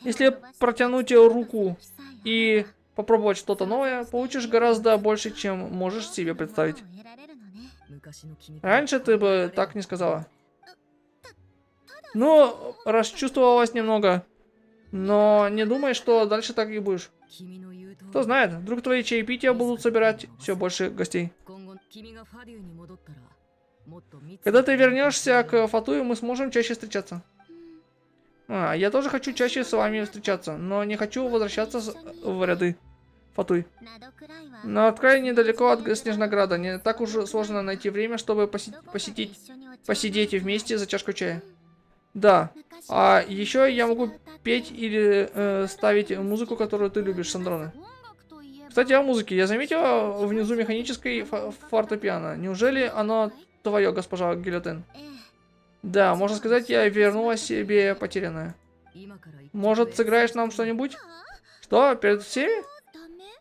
Если протянуть руку и попробовать что-то новое, получишь гораздо больше, чем можешь себе представить. Раньше ты бы так не сказала. Ну, расчувствовалась немного. Но не думай, что дальше так и будешь. Кто знает, вдруг твои чаепития будут собирать все больше гостей. Когда ты вернешься к Фатуе, мы сможем чаще встречаться. Я тоже хочу чаще с вами встречаться, но не хочу возвращаться в ряды Фатуй. Но край недалеко от Снежнограда. Не так уж сложно найти время, чтобы посидеть вместе за чашкой чая. Да. А еще я могу петь или ставить музыку, которую ты любишь, Сандроне. Кстати, о музыке. Я заметила внизу механической фортепиано. Неужели оно твое, госпожа Гильотен? Да, можно сказать, я вернула себе потерянное. Может, сыграешь нам что-нибудь? Что, перед всеми?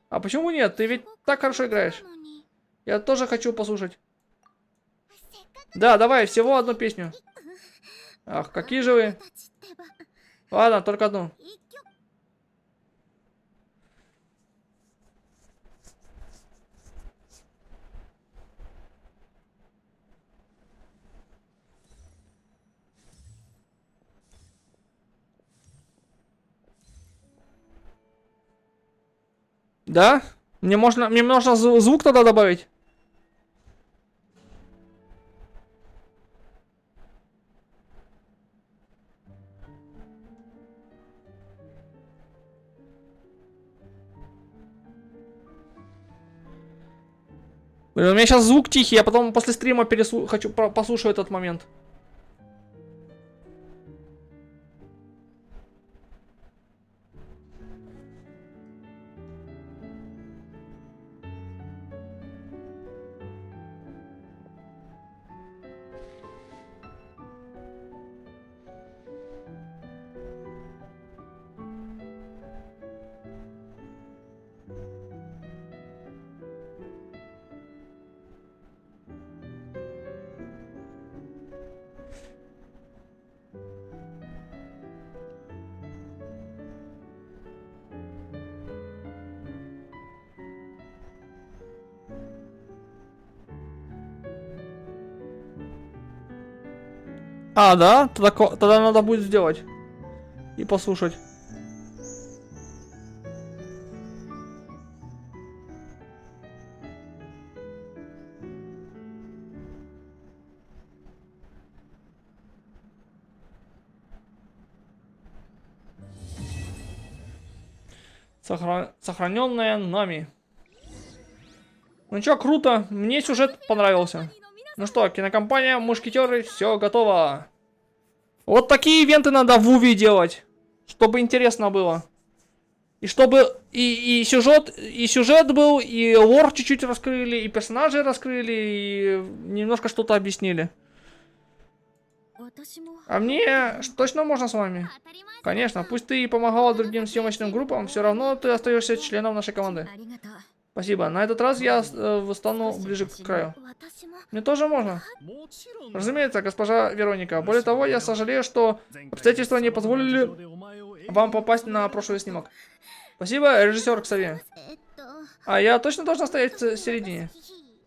А почему нет? Ты ведь так хорошо играешь. Я тоже хочу послушать. Да, давай, всего одну песню. Ах, какие же вы. Ладно, только одну. Да? Мне можно звук тогда добавить? Блин, у меня сейчас звук тихий, я потом после стрима хочу послушаю этот момент. А, да? Тогда надо будет сделать. И послушать. Сохраненная нами. Ну чё, круто. Мне сюжет понравился. Ну что, кинокомпания Мушкетеры, все готово. Вот такие ивенты надо в Вуве делать, чтобы интересно было. И чтобы и сюжет был, и лор чуть-чуть раскрыли, и персонажей раскрыли, и немножко что-то объяснили. А мне точно можно с вами? Конечно, пусть ты и помогала другим съемочным группам, все равно ты остаешься членом нашей команды. Спасибо. На этот раз я стану ближе к краю. Мне тоже можно? Разумеется, госпожа Вероника. Более того, я сожалею, что обстоятельства не позволили вам попасть на прошлый снимок. Спасибо, режиссер Ксавье. А я точно должна стоять в середине?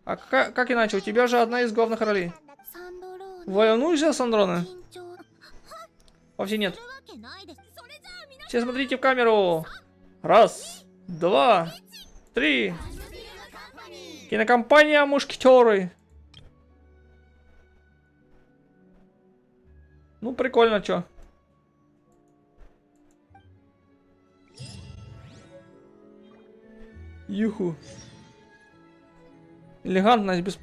А как иначе? У тебя же одна из главных ролей. Волнуйся, Сандроне? Вовсе нет. Все смотрите в камеру. Раз, два, три. Кинокомпания Мушкетеры. Ну, прикольно, чё. Юху. Элегантность, без